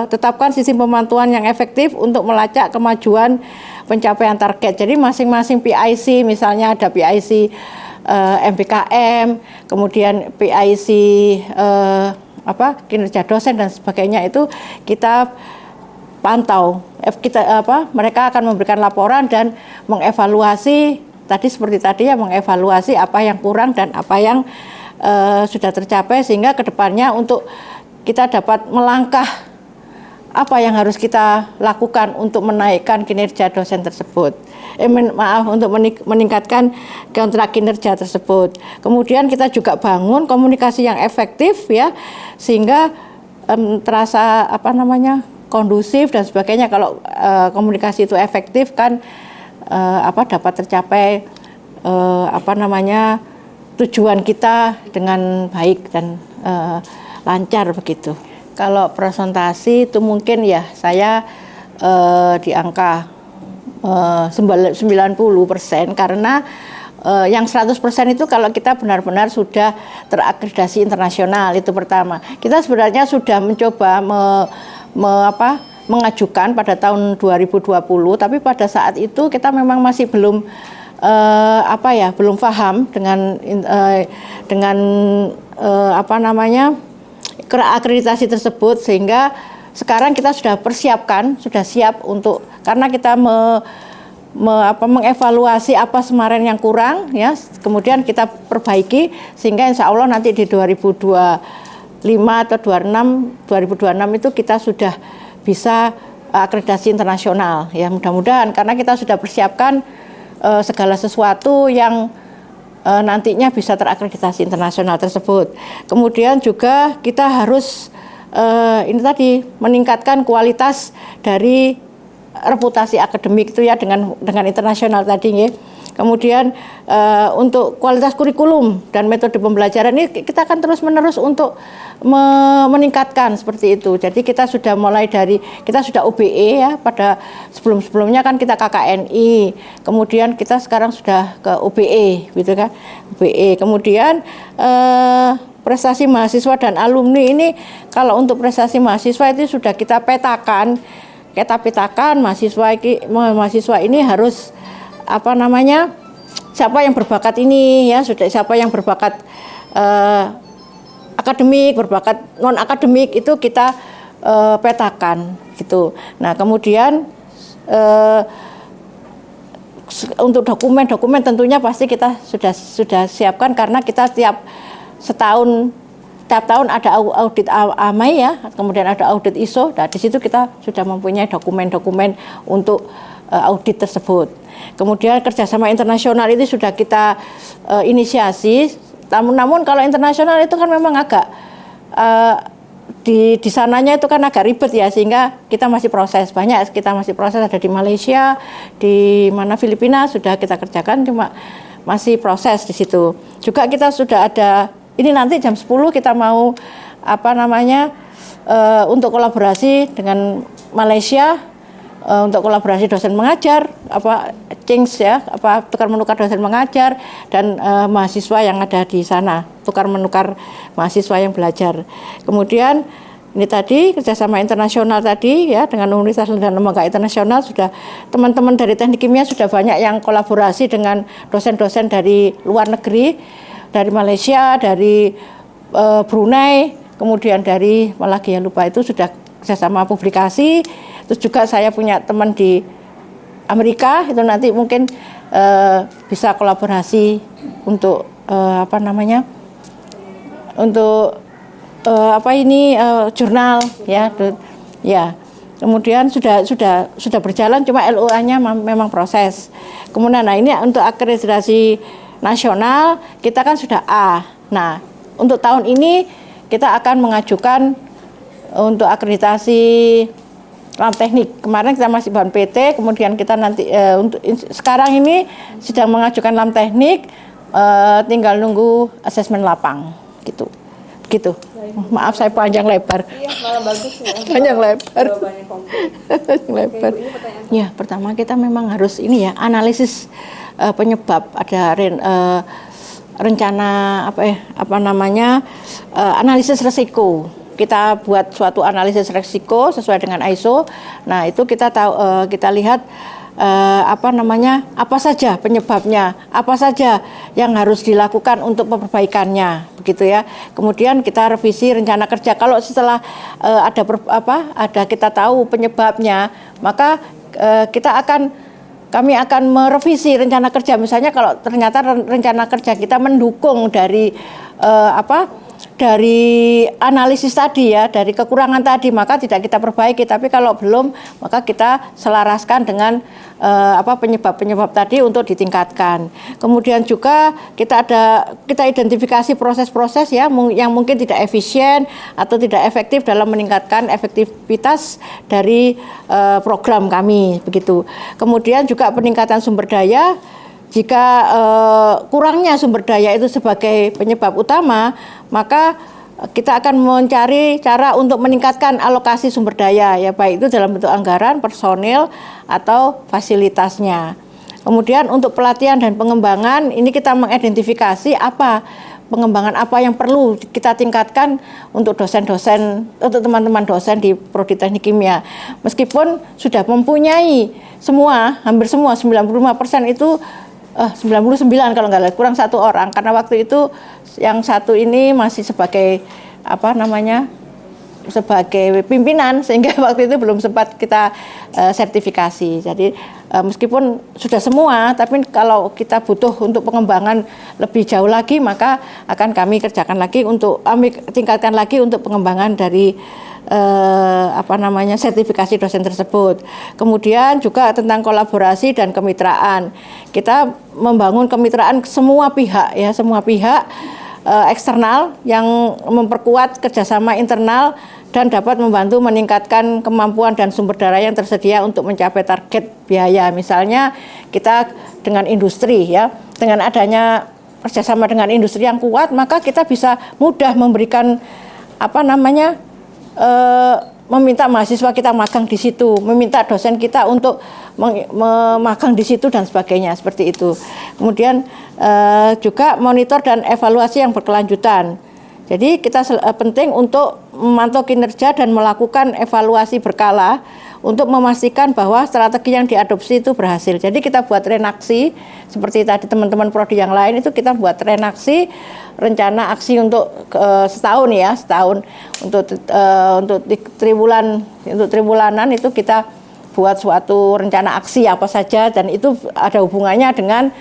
tetapkan sistem pemantauan yang efektif untuk melacak kemajuan pencapaian target. Jadi masing-masing PIC, misalnya ada PIC MPKM, kemudian PIC kinerja dosen dan sebagainya, itu kita pantau. Mereka akan memberikan laporan dan mengevaluasi mengevaluasi apa yang kurang dan apa yang sudah tercapai, sehingga kedepannya untuk kita dapat melangkah apa yang harus kita lakukan untuk menaikkan kinerja dosen tersebut. Untuk meningkatkan kontrak kinerja tersebut. Kemudian kita juga bangun komunikasi yang efektif ya, sehingga terasa kondusif dan sebagainya. Kalau komunikasi itu efektif kan dapat tercapai tujuan kita dengan baik dan lancar begitu. Kalau presentasi itu mungkin ya saya di angka 90%, karena yang 100% itu kalau kita benar-benar sudah terakreditasi internasional, itu pertama. Kita sebenarnya sudah mencoba mengajukan pada tahun 2020, tapi pada saat itu kita memang masih belum belum paham dengan akreditasi tersebut, sehingga sekarang kita sudah siap untuk, karena kita mengevaluasi apa kemarin yang kurang ya, kemudian kita perbaiki sehingga insya Allah nanti di 2025 atau 2026 itu kita sudah bisa akreditasi internasional ya, mudah-mudahan, karena kita sudah persiapkan segala sesuatu yang nantinya bisa terakreditasi internasional tersebut. Kemudian juga kita harus meningkatkan kualitas dari reputasi akademik itu ya dengan internasional tadi ya. Kemudian untuk kualitas kurikulum dan metode pembelajaran ini kita akan terus-menerus untuk meningkatkan seperti itu. Jadi kita sudah kita sudah OBE ya, pada sebelumnya kan kita KKNI, kemudian kita sekarang sudah ke OBE gitu kan. OBE. Kemudian prestasi mahasiswa dan alumni ini, kalau untuk prestasi mahasiswa itu sudah kita petakan mahasiswa ini harus siapa yang berbakat ini ya, siapa yang berbakat akademik, berbakat non akademik, itu kita petakan gitu. Nah, kemudian untuk dokumen tentunya pasti kita sudah siapkan, karena kita tiap tahun ada audit AMAI ya, kemudian ada audit ISO. Nah, di situ kita sudah mempunyai dokumen-dokumen untuk audit tersebut. Kemudian kerjasama internasional itu sudah kita inisiasi. Namun kalau internasional itu kan memang agak di sananya itu kan agak ribet ya, sehingga kita masih proses, ada di Malaysia, di Filipina sudah kita kerjakan, cuma masih proses di situ. Juga kita sudah ada, ini nanti jam 10 kita mau untuk kolaborasi dengan Malaysia, untuk kolaborasi dosen mengajar, tukar menukar dosen mengajar dan mahasiswa yang ada di sana, tukar menukar mahasiswa yang belajar. Kemudian Ini tadi kerjasama internasional tadi ya dengan universitas dan lembaga internasional sudah teman-teman dari teknik kimia sudah banyak yang kolaborasi dengan dosen-dosen dari luar negeri, dari Malaysia, dari Brunei, kemudian dari lagi ya lupa itu sudah kerjasama publikasi. Terus juga saya punya teman di Amerika itu nanti mungkin bisa kolaborasi untuk jurnal ya. Kemudian sudah berjalan, cuma LOA-nya memang proses. Kemudian ini untuk akreditasi nasional kita kan sudah A. Nah, untuk tahun ini kita akan mengajukan untuk akreditasi lab teknik. Kemarin kita masih bahan PT, kemudian kita nanti sekarang ini sedang mengajukan lab teknik, tinggal nunggu asesmen lapang gitu. Begitu. Maaf saya panjang lebar. Iya, malah bagus ya. Panjang lebar. Jawabannya komplit. Panjang lebar. Oke, ini pertanyaan. Ya, pertama kita memang harus ini ya, analisis penyebab, ada rencana analisis risiko. Kita buat suatu analisis risiko sesuai dengan ISO. Nah, itu kita tahu, kita lihat apa saja penyebabnya, apa saja yang harus dilakukan untuk perbaikannya, begitu ya. Kemudian kita revisi rencana kerja. Kalau setelah ada kita tahu penyebabnya, maka kami akan merevisi rencana kerja. Misalnya kalau ternyata rencana kerja kita mendukung dari dari analisis tadi ya, dari kekurangan tadi, maka tidak kita perbaiki. Tapi kalau belum, maka kita selaraskan dengan penyebab-penyebab tadi untuk ditingkatkan. Kemudian juga kita identifikasi proses-proses ya yang mungkin tidak efisien atau tidak efektif dalam meningkatkan efektivitas dari program kami, begitu. Kemudian juga peningkatan sumber daya. Jika kurangnya sumber daya itu sebagai penyebab utama, maka kita akan mencari cara untuk meningkatkan alokasi sumber daya, ya baik itu dalam bentuk anggaran, personil, atau fasilitasnya. Kemudian untuk pelatihan dan pengembangan, ini kita mengidentifikasi pengembangan apa yang perlu kita tingkatkan untuk dosen-dosen, untuk teman-teman dosen di Prodi Teknik Kimia. Meskipun sudah mempunyai hampir semua, 95% itu 99 kalau nggak salah, kurang satu orang karena waktu itu yang satu ini masih sebagai sebagai pimpinan sehingga waktu itu belum sempat kita sertifikasi. Jadi meskipun sudah semua, tapi kalau kita butuh untuk pengembangan lebih jauh lagi, maka akan kami kerjakan lagi tingkatkan lagi untuk pengembangan dari sertifikasi dosen tersebut. Kemudian juga tentang kolaborasi dan kemitraan. Kita membangun kemitraan semua pihak eksternal yang memperkuat kerjasama internal dan dapat membantu meningkatkan kemampuan dan sumber daya yang tersedia untuk mencapai target biaya. Misalnya kita dengan industri ya, dengan adanya kerjasama dengan industri yang kuat, maka kita bisa mudah memberikan meminta mahasiswa kita magang di situ, meminta dosen kita untuk magang di situ dan sebagainya, seperti itu. Kemudian juga monitor dan evaluasi yang berkelanjutan. Jadi kita penting untuk memantau kinerja dan melakukan evaluasi berkala untuk memastikan bahwa strategi yang diadopsi itu berhasil. Jadi kita buat renaksi seperti tadi teman-teman prodi yang lain itu kita buat renaksi rencana aksi untuk setahun untuk triwulanan itu kita buat suatu rencana aksi apa saja dan itu ada hubungannya dengan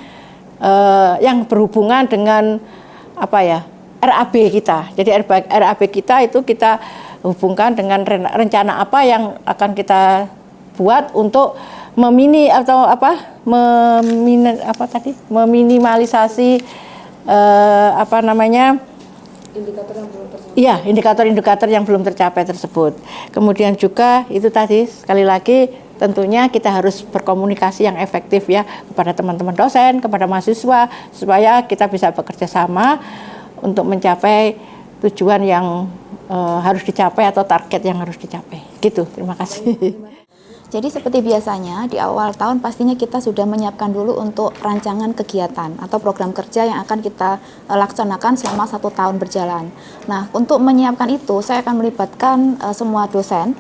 yang berhubungan dengan RAB kita. Jadi RAB kita itu kita hubungkan dengan rencana apa yang akan kita buat untuk meminimalisasi indikator-indikator yang belum tercapai tersebut. Kemudian juga itu tadi sekali lagi tentunya kita harus berkomunikasi yang efektif ya kepada teman-teman dosen, kepada mahasiswa supaya kita bisa bekerja sama untuk mencapai tujuan yang harus dicapai atau target yang harus dicapai. Gitu. Terima kasih. Jadi seperti biasanya di awal tahun pastinya kita sudah menyiapkan dulu untuk rancangan kegiatan atau program kerja yang akan kita laksanakan selama 1 tahun berjalan. Nah, untuk menyiapkan itu saya akan melibatkan semua dosen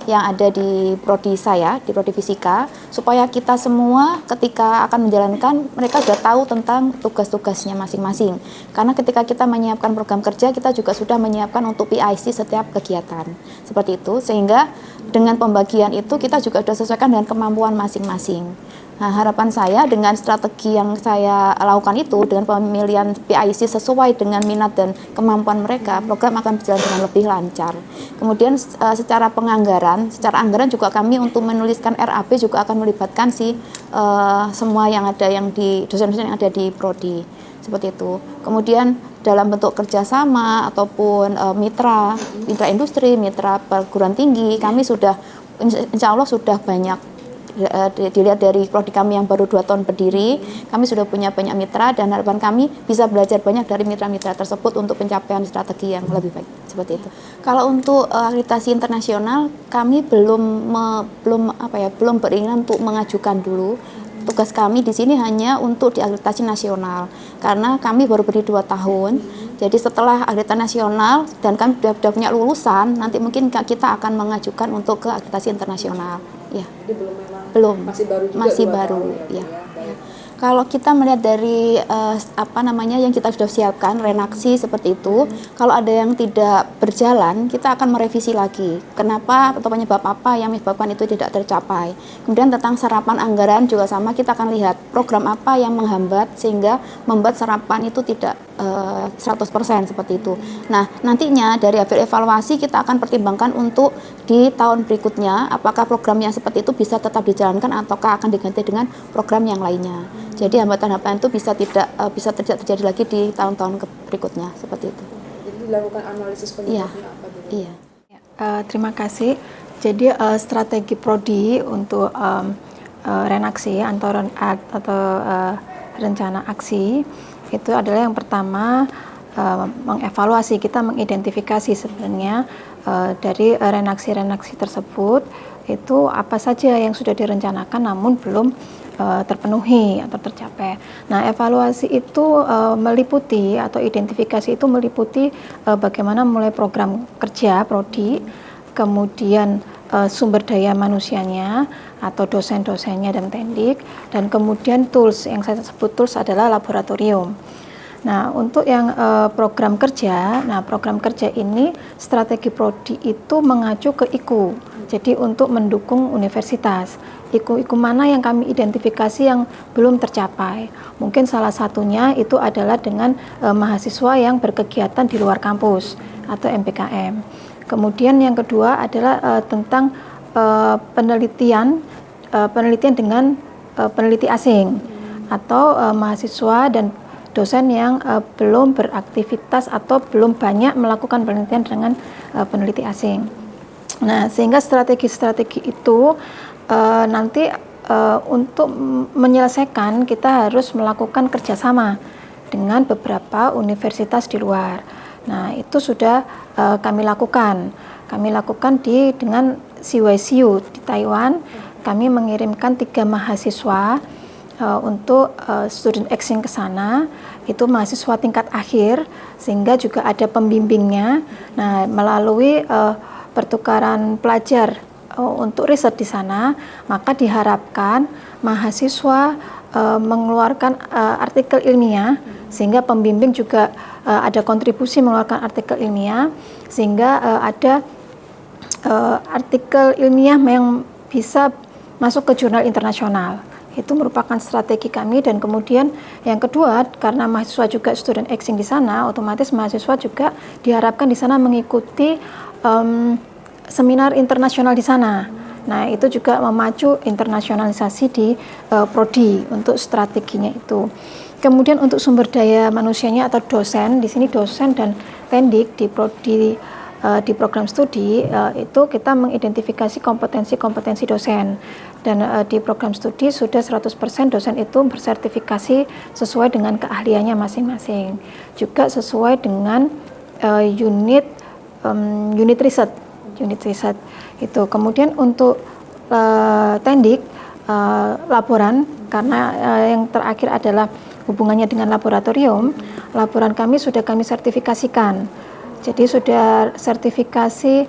yang ada di prodi saya, di prodi fisika, supaya kita semua ketika akan menjalankan mereka sudah tahu tentang tugas-tugasnya masing-masing. Karena ketika kita menyiapkan program kerja, kita juga sudah menyiapkan untuk PIC setiap kegiatan. Seperti itu, sehingga dengan pembagian itu kita juga sudah sesuaikan dengan kemampuan masing-masing. Nah, harapan saya dengan strategi yang saya lakukan itu, dengan pemilihan PIC sesuai dengan minat dan kemampuan mereka, program akan berjalan dengan lebih lancar. Kemudian secara anggaran juga kami untuk menuliskan RAP juga akan melibatkan semua yang ada yang di dosen-dosen yang ada di prodi. Seperti itu. Kemudian dalam bentuk kerjasama ataupun mitra industri, mitra perguruan tinggi, kami sudah insya Allah sudah banyak. Dilihat dari prodi kami yang baru 2 tahun berdiri, kami sudah punya banyak mitra dan harapan kami bisa belajar banyak dari mitra-mitra tersebut untuk pencapaian strategi yang lebih baik. Seperti itu. Kalau untuk akreditasi internasional, kami belum beringinan untuk mengajukan dulu. Tugas kami di sini hanya untuk diakreditasi nasional karena kami baru berdiri 2 tahun. Jadi setelah akreditasi nasional dan kami sudah punya lulusan, nanti mungkin kita akan mengajukan untuk ke akreditasi internasional. Ya. Jadi belum. Masih baru juga. Masih baru. Ya. Kalau kita melihat dari yang kita sudah siapkan, renaksi seperti itu, kalau ada yang tidak berjalan, kita akan merevisi lagi. Kenapa atau penyebab apa yang menyebabkan itu tidak tercapai. Kemudian tentang serapan anggaran juga sama, kita akan lihat program apa yang menghambat sehingga membuat serapan itu tidak 100% seperti itu. Nah, nantinya dari hasil evaluasi kita akan pertimbangkan untuk di tahun berikutnya apakah program yang seperti itu bisa tetap dijalankan ataukah akan diganti dengan program yang lainnya. Jadi hambatan-hambatan itu bisa tidak terjadi lagi di tahun-tahun berikutnya seperti itu. Jadi dilakukan analisis penyebabnya apa dulu? Iya. Terima kasih. Jadi strategi prodi untuk renaksi atau rencana aksi itu adalah yang pertama mengevaluasi, kita mengidentifikasi sebenarnya dari renaksi-renaksi tersebut itu apa saja yang sudah direncanakan namun belum terpenuhi atau tercapai. Nah, evaluasi itu meliputi atau identifikasi itu meliputi bagaimana mulai program kerja prodi, kemudian sumber daya manusianya atau dosen-dosennya dan tendik, dan kemudian tools, yang saya sebut tools adalah laboratorium. Nah, untuk yang program kerja, program kerja ini strategi prodi itu mengacu ke IKU. Jadi untuk mendukung universitas, IKU mana yang kami identifikasi yang belum tercapai. Mungkin salah satunya itu adalah dengan mahasiswa yang berkegiatan di luar kampus atau MPKM. Kemudian yang kedua adalah tentang penelitian dengan peneliti asing atau mahasiswa dan dosen yang belum beraktivitas atau belum banyak melakukan penelitian dengan peneliti asing. Nah, sehingga strategi-strategi itu nanti untuk menyelesaikan kita harus melakukan kerjasama dengan beberapa universitas di luar. Nah, itu sudah kami lakukan. Kami lakukan dengan CYCU di Taiwan. Kami mengirimkan 3 mahasiswa untuk student exchange ke sana. Itu mahasiswa tingkat akhir, sehingga juga ada pembimbingnya. Nah, melalui pertukaran pelajar untuk riset di sana, maka diharapkan mahasiswa mengeluarkan artikel ilmiah, sehingga pembimbing juga ada kontribusi mengeluarkan artikel ilmiah, sehingga ada artikel ilmiah yang bisa masuk ke jurnal internasional. Itu merupakan strategi kami. Dan kemudian yang kedua, karena mahasiswa juga student exchange di sana, otomatis mahasiswa juga diharapkan di sana mengikuti seminar internasional di sana. Nah, itu juga memacu internasionalisasi di prodi untuk strateginya itu. Kemudian untuk sumber daya manusianya atau dosen, di sini dosen dan tendik di prodi di program studi itu kita mengidentifikasi kompetensi dosen, dan di program studi sudah 100% dosen itu bersertifikasi sesuai dengan keahliannya masing-masing, juga sesuai dengan unit riset itu. Kemudian untuk Tendik laboran, karena yang terakhir adalah hubungannya dengan laboratorium. Laboran kami sudah kami sertifikasikan. Jadi sudah sertifikasi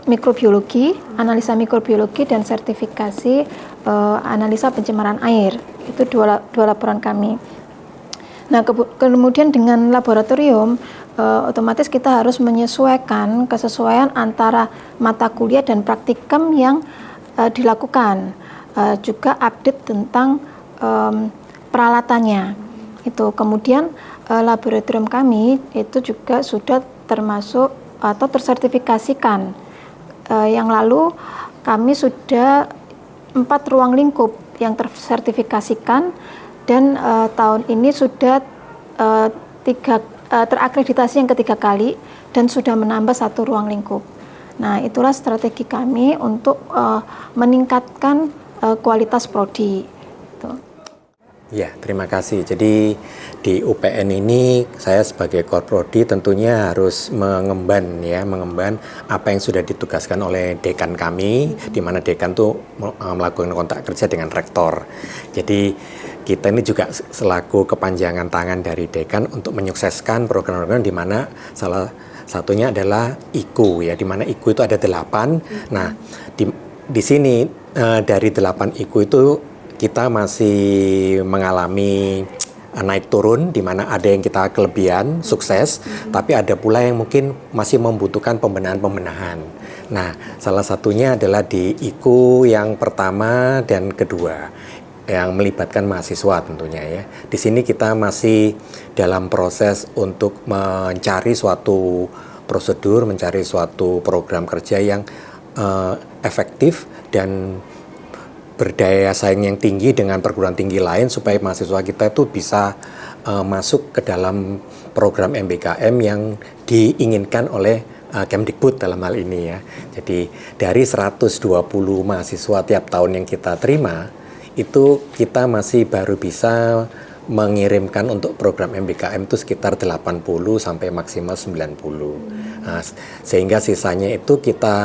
mikrobiologi, analisa mikrobiologi, dan sertifikasi analisa pencemaran air. Itu dua laporan kami. Nah, kemudian dengan laboratorium, otomatis kita harus menyesuaikan kesesuaian antara mata kuliah dan praktikum yang dilakukan. Juga update tentang peralatannya. Itu kemudian laboratorium kami itu juga sudah termasuk atau tersertifikasikan. Yang lalu kami sudah 4 ruang lingkup yang tersertifikasikan, dan tahun ini sudah terakreditasi yang ketiga kali dan sudah menambah 1 ruang lingkup. Nah, itulah strategi kami untuk meningkatkan kualitas prodi. Ya, terima kasih. Jadi di UPN ini saya sebagai Korprodi tentunya harus mengemban apa yang sudah ditugaskan oleh dekan kami, di mana dekan tuh melakukan kontrak kerja dengan rektor. Jadi kita ini juga selaku kepanjangan tangan dari dekan untuk menyukseskan program-program di mana salah satunya adalah IKU ya, di mana IKU itu ada 8. Nah, di sini dari 8 IKU itu kita masih mengalami naik turun, di mana ada yang kita kelebihan, sukses, tapi ada pula yang mungkin masih membutuhkan pembenahan-pembenahan. Nah, salah satunya adalah di IKU yang pertama dan kedua, yang melibatkan mahasiswa tentunya ya. Di sini kita masih dalam proses untuk mencari suatu prosedur, mencari suatu program kerja yang efektif dan berdaya saing yang tinggi dengan perguruan tinggi lain, supaya mahasiswa kita itu bisa masuk ke dalam program MBKM yang diinginkan oleh Kemdikbud dalam hal ini ya. Jadi dari 120 mahasiswa tiap tahun yang kita terima, itu kita masih baru bisa mengirimkan untuk program MBKM itu sekitar 80 sampai maksimal 90. Nah, sehingga sisanya itu kita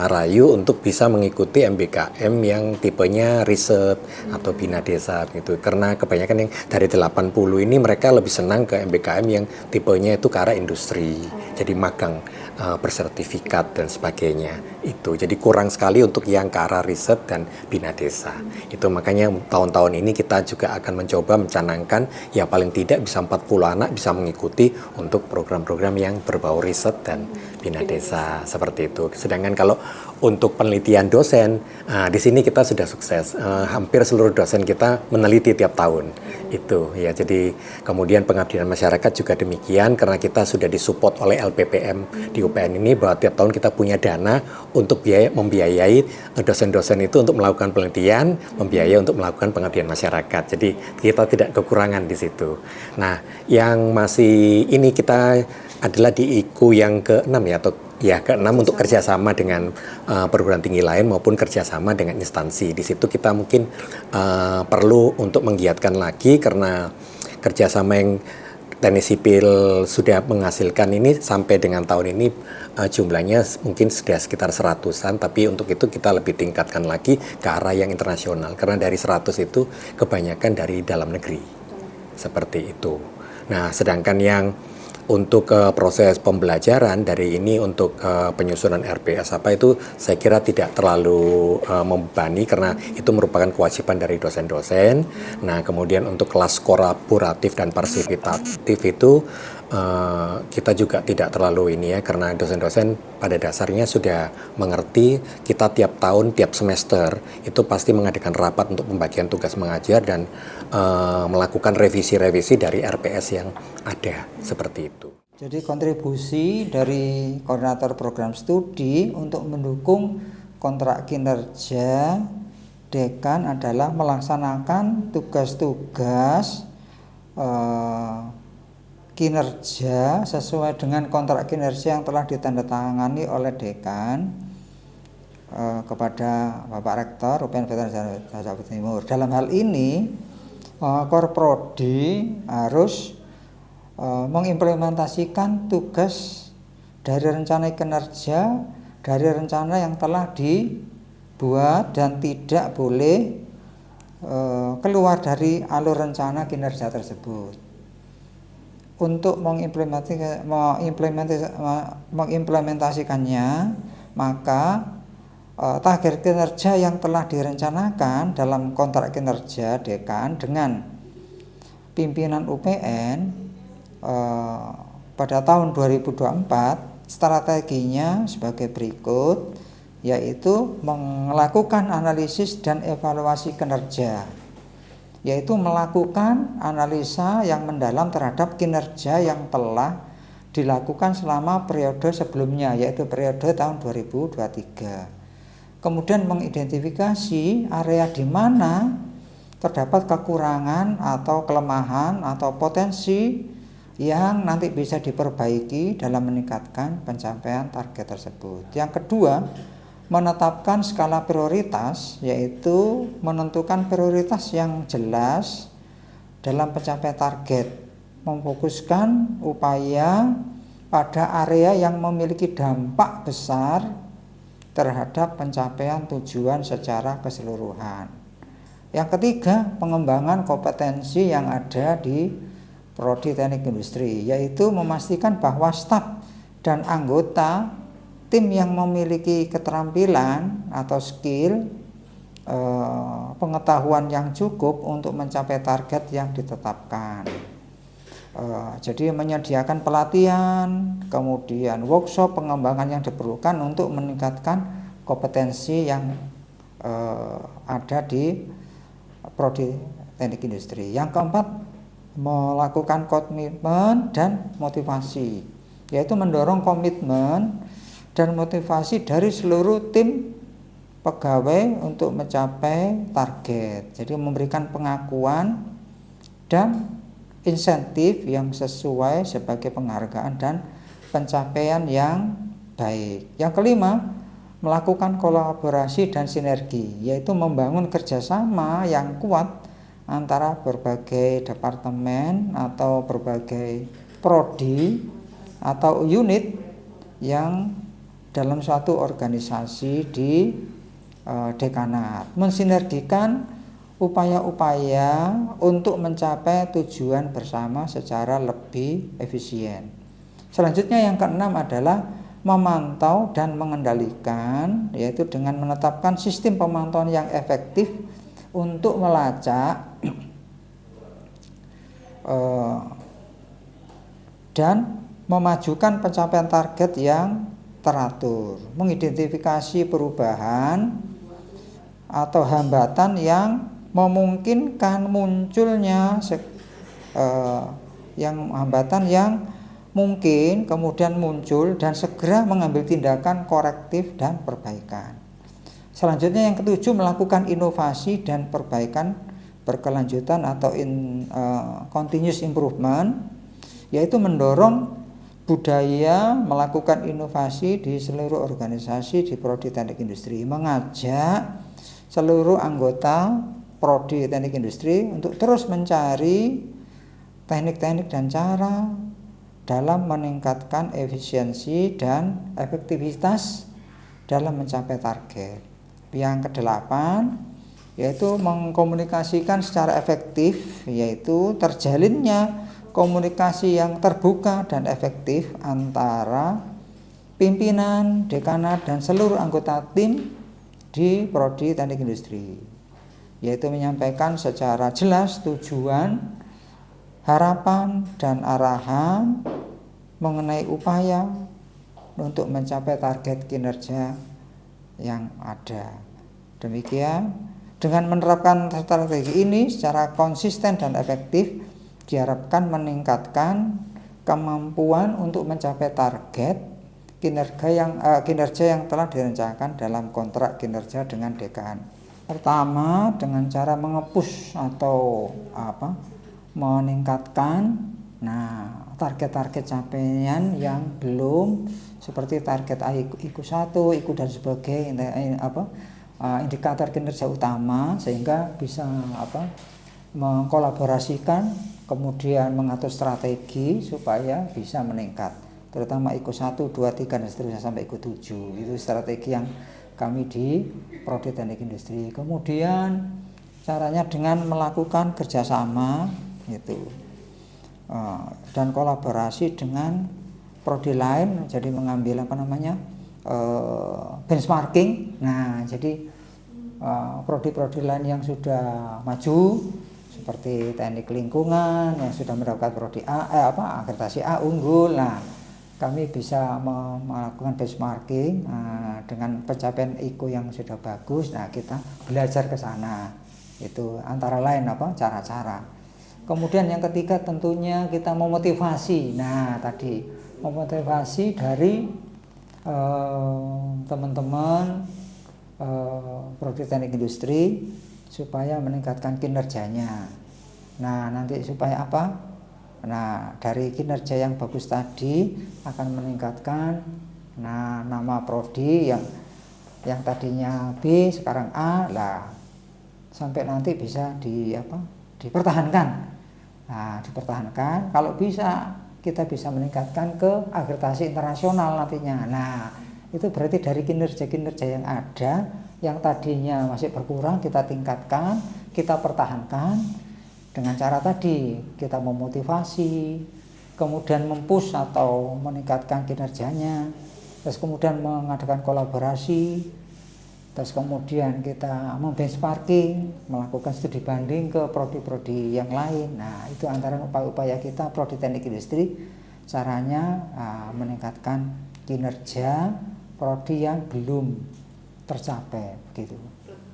rayu untuk bisa mengikuti MBKM yang tipenya riset atau bina desa gitu. Karena kebanyakan yang dari 80 ini mereka lebih senang ke MBKM yang tipenya itu ke arah industri. Jadi magang bersertifikat dan sebagainya itu. Jadi kurang sekali untuk yang ke arah riset dan bina desa. Itu makanya tahun-tahun ini kita juga akan mencoba mencanangkan ya paling tidak bisa 40 anak bisa mengikuti untuk program-program yang berbau riset dan bina desa seperti itu. Sedangkan kalau untuk penelitian dosen, di sini kita sudah sukses. Hampir seluruh dosen kita meneliti tiap tahun. Itu ya. Jadi kemudian pengabdian masyarakat juga demikian, karena kita sudah disupport oleh LPPM di UPN ini, bahwa tiap tahun kita punya dana untuk membiayai dosen-dosen itu untuk melakukan penelitian, membiayai untuk melakukan pengabdian masyarakat. Jadi kita tidak kekurangan di situ. Nah, yang masih ini kita adalah di IKU yang ke-6 ya, atau ya ke-6 untuk kerjasama dengan perguruan tinggi lain maupun kerjasama dengan instansi. Di situ kita mungkin perlu untuk menggiatkan lagi, karena kerjasama yang teknik sipil sudah menghasilkan ini sampai dengan tahun ini jumlahnya mungkin sudah sekitar 100-an, tapi untuk itu kita lebih tingkatkan lagi ke arah yang internasional, karena dari 100 itu kebanyakan dari dalam negeri seperti itu. Nah, sedangkan yang untuk proses pembelajaran dari ini untuk penyusunan RPS apa itu saya kira tidak terlalu membebani, karena itu merupakan kewajiban dari dosen-dosen. Nah, kemudian untuk kelas kolaboratif dan partisipatif itu kita juga tidak terlalu ini ya, karena dosen-dosen pada dasarnya sudah mengerti kita tiap tahun, tiap semester itu pasti mengadakan rapat untuk pembagian tugas mengajar dan melakukan revisi-revisi dari RPS yang ada seperti itu. Jadi kontribusi dari koordinator program studi untuk mendukung kontrak kinerja dekan adalah melaksanakan tugas-tugas kinerja sesuai dengan kontrak kinerja yang telah ditandatangani oleh dekan kepada Bapak Rektor UPN Veteran Jawa Timur. Dalam hal ini Korprodi harus mengimplementasikan tugas dari rencana kinerja, dari rencana yang telah buat dan tidak boleh keluar dari alur rencana kinerja tersebut. Untuk mengimplementasikannya, maka target kinerja yang telah direncanakan dalam kontrak kinerja dekan dengan pimpinan UPN pada tahun 2024, strateginya sebagai berikut, yaitu melakukan analisis dan evaluasi kinerja, yaitu melakukan analisa yang mendalam terhadap kinerja yang telah dilakukan selama periode sebelumnya, yaitu periode tahun 2023. Kemudian mengidentifikasi area di mana terdapat kekurangan atau kelemahan atau potensi yang nanti bisa diperbaiki dalam meningkatkan pencapaian target tersebut. Yang kedua, menetapkan skala prioritas, yaitu menentukan prioritas yang jelas dalam pencapaian target, memfokuskan upaya pada area yang memiliki dampak besar terhadap pencapaian tujuan secara keseluruhan. Yang ketiga, pengembangan kompetensi yang ada di Prodi Teknik Industri, yaitu memastikan bahwa staf dan anggota tim yang memiliki keterampilan atau skill, pengetahuan yang cukup untuk mencapai target yang ditetapkan. Jadi menyediakan pelatihan, kemudian workshop pengembangan yang diperlukan untuk meningkatkan kompetensi yang ada di Prodi Teknik Industri. Yang keempat, melakukan komitmen dan motivasi, yaitu mendorong komitmen dan motivasi dari seluruh tim pegawai untuk mencapai target. Jadi memberikan pengakuan dan insentif yang sesuai sebagai penghargaan dan pencapaian yang baik. Yang kelima, melakukan kolaborasi dan sinergi, yaitu membangun kerjasama yang kuat antara berbagai departemen atau berbagai prodi atau unit yang dalam suatu organisasi di dekanat, mensinergikan upaya-upaya untuk mencapai tujuan bersama secara lebih efisien. Selanjutnya yang keenam adalah memantau dan mengendalikan, yaitu dengan menetapkan sistem pemantauan yang efektif untuk melacak dan memajukan pencapaian target yang teratur, mengidentifikasi perubahan atau hambatan yang memungkinkan munculnya hambatan yang mungkin kemudian muncul dan segera mengambil tindakan korektif dan perbaikan. Selanjutnya yang ketujuh, melakukan inovasi dan perbaikan berkelanjutan atau continuous improvement, yaitu mendorong budaya melakukan inovasi di seluruh organisasi di Prodi Teknik Industri, mengajak seluruh anggota Prodi Teknik Industri untuk terus mencari teknik-teknik dan cara dalam meningkatkan efisiensi dan efektivitas dalam mencapai target. Yang kedelapan, yaitu mengkomunikasikan secara efektif, yaitu terjalinnya komunikasi yang terbuka dan efektif antara pimpinan, dekanat, dan seluruh anggota tim di Prodi Teknik Industri, yaitu menyampaikan secara jelas tujuan, harapan, dan arahan mengenai upaya untuk mencapai target kinerja yang ada. Demikian, dengan menerapkan strategi ini secara konsisten dan efektif, diharapkan meningkatkan kemampuan untuk mencapai target kinerja yang telah direncanakan dalam kontrak kinerja dengan dekan. Pertama, dengan cara mengepus atau meningkatkan target-target capaian yang belum, seperti target IQ 1, IQ dan sebagainya, indikator kinerja utama, sehingga bisa mengkolaborasikan, kemudian mengatur strategi supaya bisa meningkat, terutama IQ 1, 2, 3 dan seterusnya sampai IQ 7. Itu strategi yang kami di Prodi Teknik Industri. Kemudian caranya dengan melakukan kerjasama gitu, dan kolaborasi dengan prodi lain, jadi mengambil benchmarking. Nah, jadi prodi-prodi lain yang sudah maju seperti teknik lingkungan yang sudah mendapat prodi akreditasi A unggul. Nah, kami bisa melakukan benchmarking dengan pencapaian IKO yang sudah bagus. Nah, kita belajar ke sana. Itu antara lain cara-cara. Kemudian yang ketiga tentunya kita memotivasi. Nah, tadi memotivasi dari teman-teman prodi teknik industri supaya meningkatkan kinerjanya. Nah, nanti supaya apa? Nah, dari kinerja yang bagus tadi akan meningkatkan nama prodi yang tadinya B sekarang A lah, sampai nanti bisa dipertahankan. Nah, dipertahankan. Kalau bisa kita bisa meningkatkan ke akreditasi internasional nantinya. Nah, itu berarti dari kinerja-kinerja yang ada yang tadinya masih berkurang kita tingkatkan, kita pertahankan dengan cara tadi kita memotivasi, kemudian mempush atau meningkatkan kinerjanya, terus kemudian mengadakan kolaborasi, terus kemudian kita membenchmarking, melakukan studi banding ke prodi-prodi yang lain. Nah, itu antara upaya-upaya kita Prodi Teknik Industri, caranya meningkatkan kinerja prodi yang belum tercapai begitu.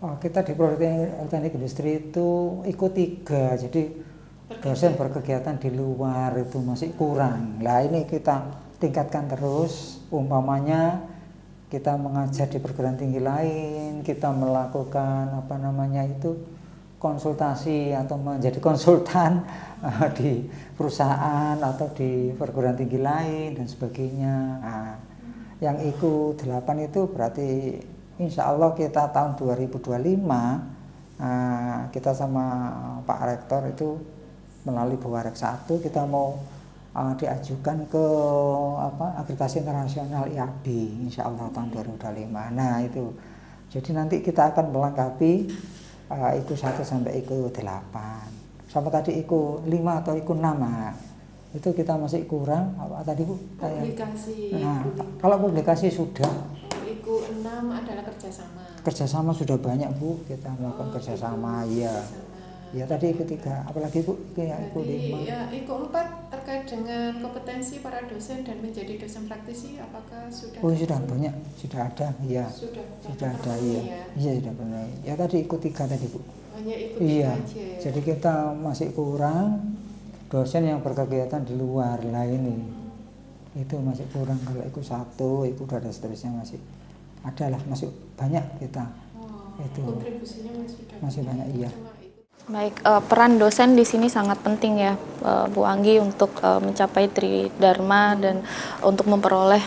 Kita di Prodi Teknik Industri itu ikut 3, jadi dosen berkegiatan di luar itu masih kurang. Nah, ini kita tingkatkan terus, umpamanya kita mengajar di perguruan tinggi lain, kita melakukan konsultasi atau menjadi konsultan di perusahaan atau di perguruan tinggi lain dan sebagainya. Nah, yang ikut 8 itu berarti insya Allah kita tahun 2025 kita sama Pak Rektor itu melalui Buwarek 1 kita mau diajukan ke akreditasi internasional IAB insya Allah tahun 2025. Nah, itu jadi nanti kita akan melengkapi IKU 1 sampai IKU 8 sama tadi IKU 5 atau IKU 6. Itu kita masih kurang tadi Bu? Publikasi. Nah, kalau publikasi sudah. IKU 6 adalah kerjasama. Kerjasama sudah banyak Bu, kita melakukan kerjasama. Iya. Ya tadi IKU 3, apalagi Bu? IKU 5. Ya, IKU 4 terkait dengan kompetensi para dosen dan menjadi dosen praktisi, apakah sudah? Oh, sudah banyak, sudah ada, iya. Sudah ada, iya. Iya, sudah benar. Ya tadi IKU 3 tadi Bu. Hanya IKU 3 iya. aja ya. Jadi kita masih kurang dosen yang berkegiatan di luar lah ini. Itu masih kurang. Kalau IKU 1, IKU 2 dan seterusnya masih ada lah, masih banyak kita. Itu kontribusinya masih banyak, iya. Baik, peran dosen di sini sangat penting ya, Bu Anggi, untuk mencapai Tridharma dan untuk memperoleh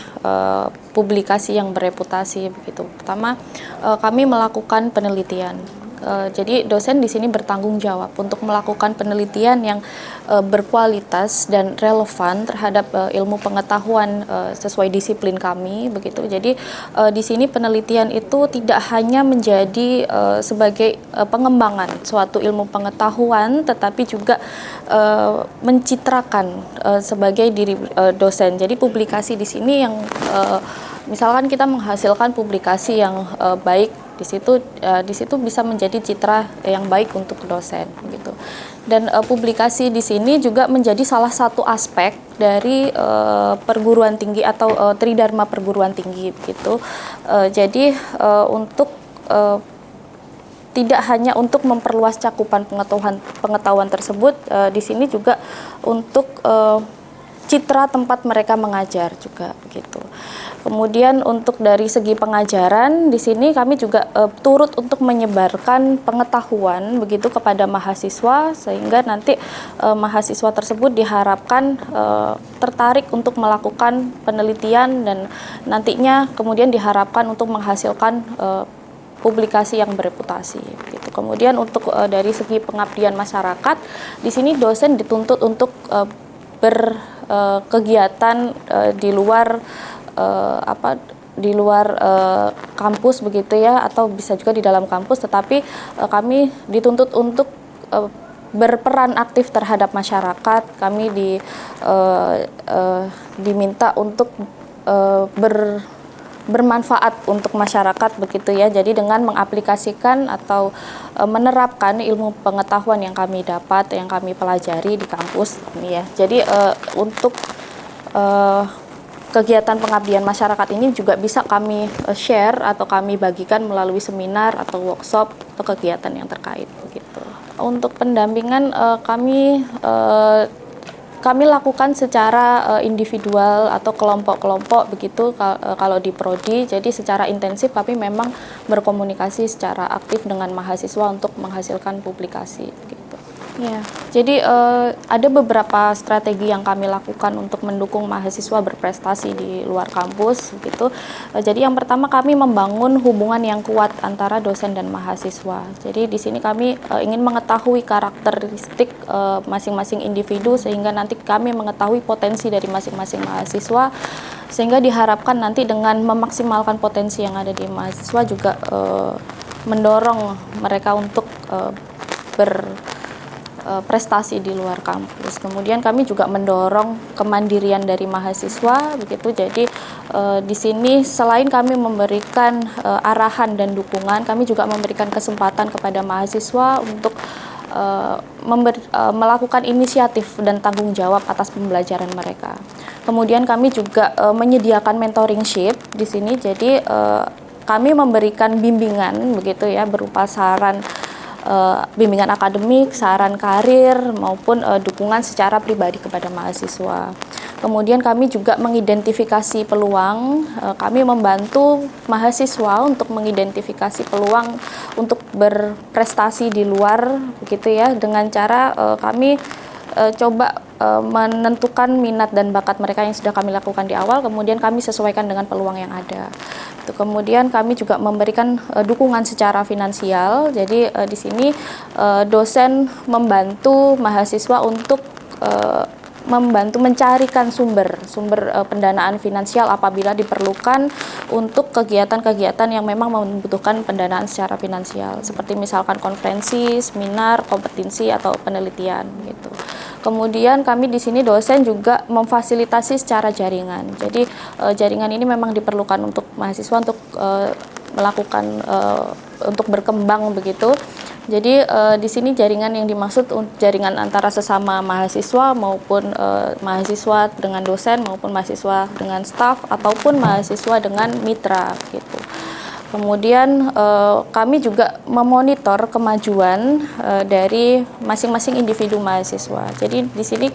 publikasi yang bereputasi begitu. Pertama, kami melakukan penelitian. Jadi dosen di sini bertanggung jawab untuk melakukan penelitian yang berkualitas dan relevan terhadap ilmu pengetahuan sesuai disiplin kami begitu. Jadi di sini penelitian itu tidak hanya menjadi sebagai pengembangan suatu ilmu pengetahuan, tetapi juga mencitrakan sebagai diri dosen. Jadi publikasi di sini yang misalkan kita menghasilkan publikasi yang baik, di situ bisa menjadi citra yang baik untuk dosen gitu. Dan publikasi di sini juga menjadi salah satu aspek dari perguruan tinggi atau Tridharma perguruan tinggi gitu. Jadi untuk tidak hanya untuk memperluas cakupan pengetahuan tersebut, di sini juga untuk citra tempat mereka mengajar juga begitu. Kemudian untuk dari segi pengajaran di sini kami juga turut untuk menyebarkan pengetahuan begitu kepada mahasiswa sehingga nanti mahasiswa tersebut diharapkan tertarik untuk melakukan penelitian dan nantinya kemudian diharapkan untuk menghasilkan publikasi yang bereputasi gitu. Kemudian untuk dari segi pengabdian masyarakat di sini dosen dituntut untuk berkegiatan di luar kampus begitu ya, atau bisa juga di dalam kampus, tetapi kami dituntut untuk berperan aktif terhadap masyarakat. Kami diminta untuk bermanfaat untuk masyarakat begitu ya. Jadi dengan mengaplikasikan atau menerapkan ilmu pengetahuan yang kami dapat, yang kami pelajari di kampus ini ya. Jadi untuk kegiatan pengabdian masyarakat ini juga bisa kami share atau kami bagikan melalui seminar atau workshop atau kegiatan yang terkait begitu. Untuk pendampingan kami lakukan secara individual atau kelompok-kelompok begitu kalau di prodi. Jadi secara intensif kami memang berkomunikasi secara aktif dengan mahasiswa untuk menghasilkan publikasi gitu. Ya, jadi ada beberapa strategi yang kami lakukan untuk mendukung mahasiswa berprestasi di luar kampus gitu. Jadi yang pertama, kami membangun hubungan yang kuat antara dosen dan mahasiswa. Jadi di sini kami ingin mengetahui karakteristik masing-masing individu, sehingga nanti kami mengetahui potensi dari masing-masing mahasiswa, sehingga diharapkan nanti dengan memaksimalkan potensi yang ada di mahasiswa juga mendorong mereka untuk berprestasi di luar kampus. Kemudian kami juga mendorong kemandirian dari mahasiswa begitu. Jadi di sini selain kami memberikan arahan dan dukungan, kami juga memberikan kesempatan kepada mahasiswa untuk melakukan inisiatif dan tanggung jawab atas pembelajaran mereka. Kemudian kami juga menyediakan mentoringship di sini. Jadi kami memberikan bimbingan begitu ya, berupa saran bimbingan akademik, saran karir, maupun dukungan secara pribadi kepada mahasiswa. Kemudian kami juga mengidentifikasi peluang, kami membantu mahasiswa untuk mengidentifikasi peluang untuk berprestasi di luar begitu ya, dengan cara kami coba menentukan minat dan bakat mereka yang sudah kami lakukan di awal, kemudian kami sesuaikan dengan peluang yang ada. Kemudian kami juga memberikan dukungan secara finansial. Jadi di sini dosen membantu mahasiswa untuk membantu mencarikan sumber pendanaan finansial apabila diperlukan untuk kegiatan-kegiatan yang memang membutuhkan pendanaan secara finansial, seperti misalkan konferensi, seminar, kompetensi atau penelitian gitu. Kemudian kami di sini dosen juga memfasilitasi secara jaringan. Jadi jaringan ini memang diperlukan untuk mahasiswa untuk melakukan untuk berkembang begitu. Jadi di sini jaringan yang dimaksud jaringan antara sesama mahasiswa maupun mahasiswa dengan dosen, maupun mahasiswa dengan staf, ataupun mahasiswa dengan mitra gitu. Kemudian kami juga memonitor kemajuan dari masing-masing individu mahasiswa. Jadi di sini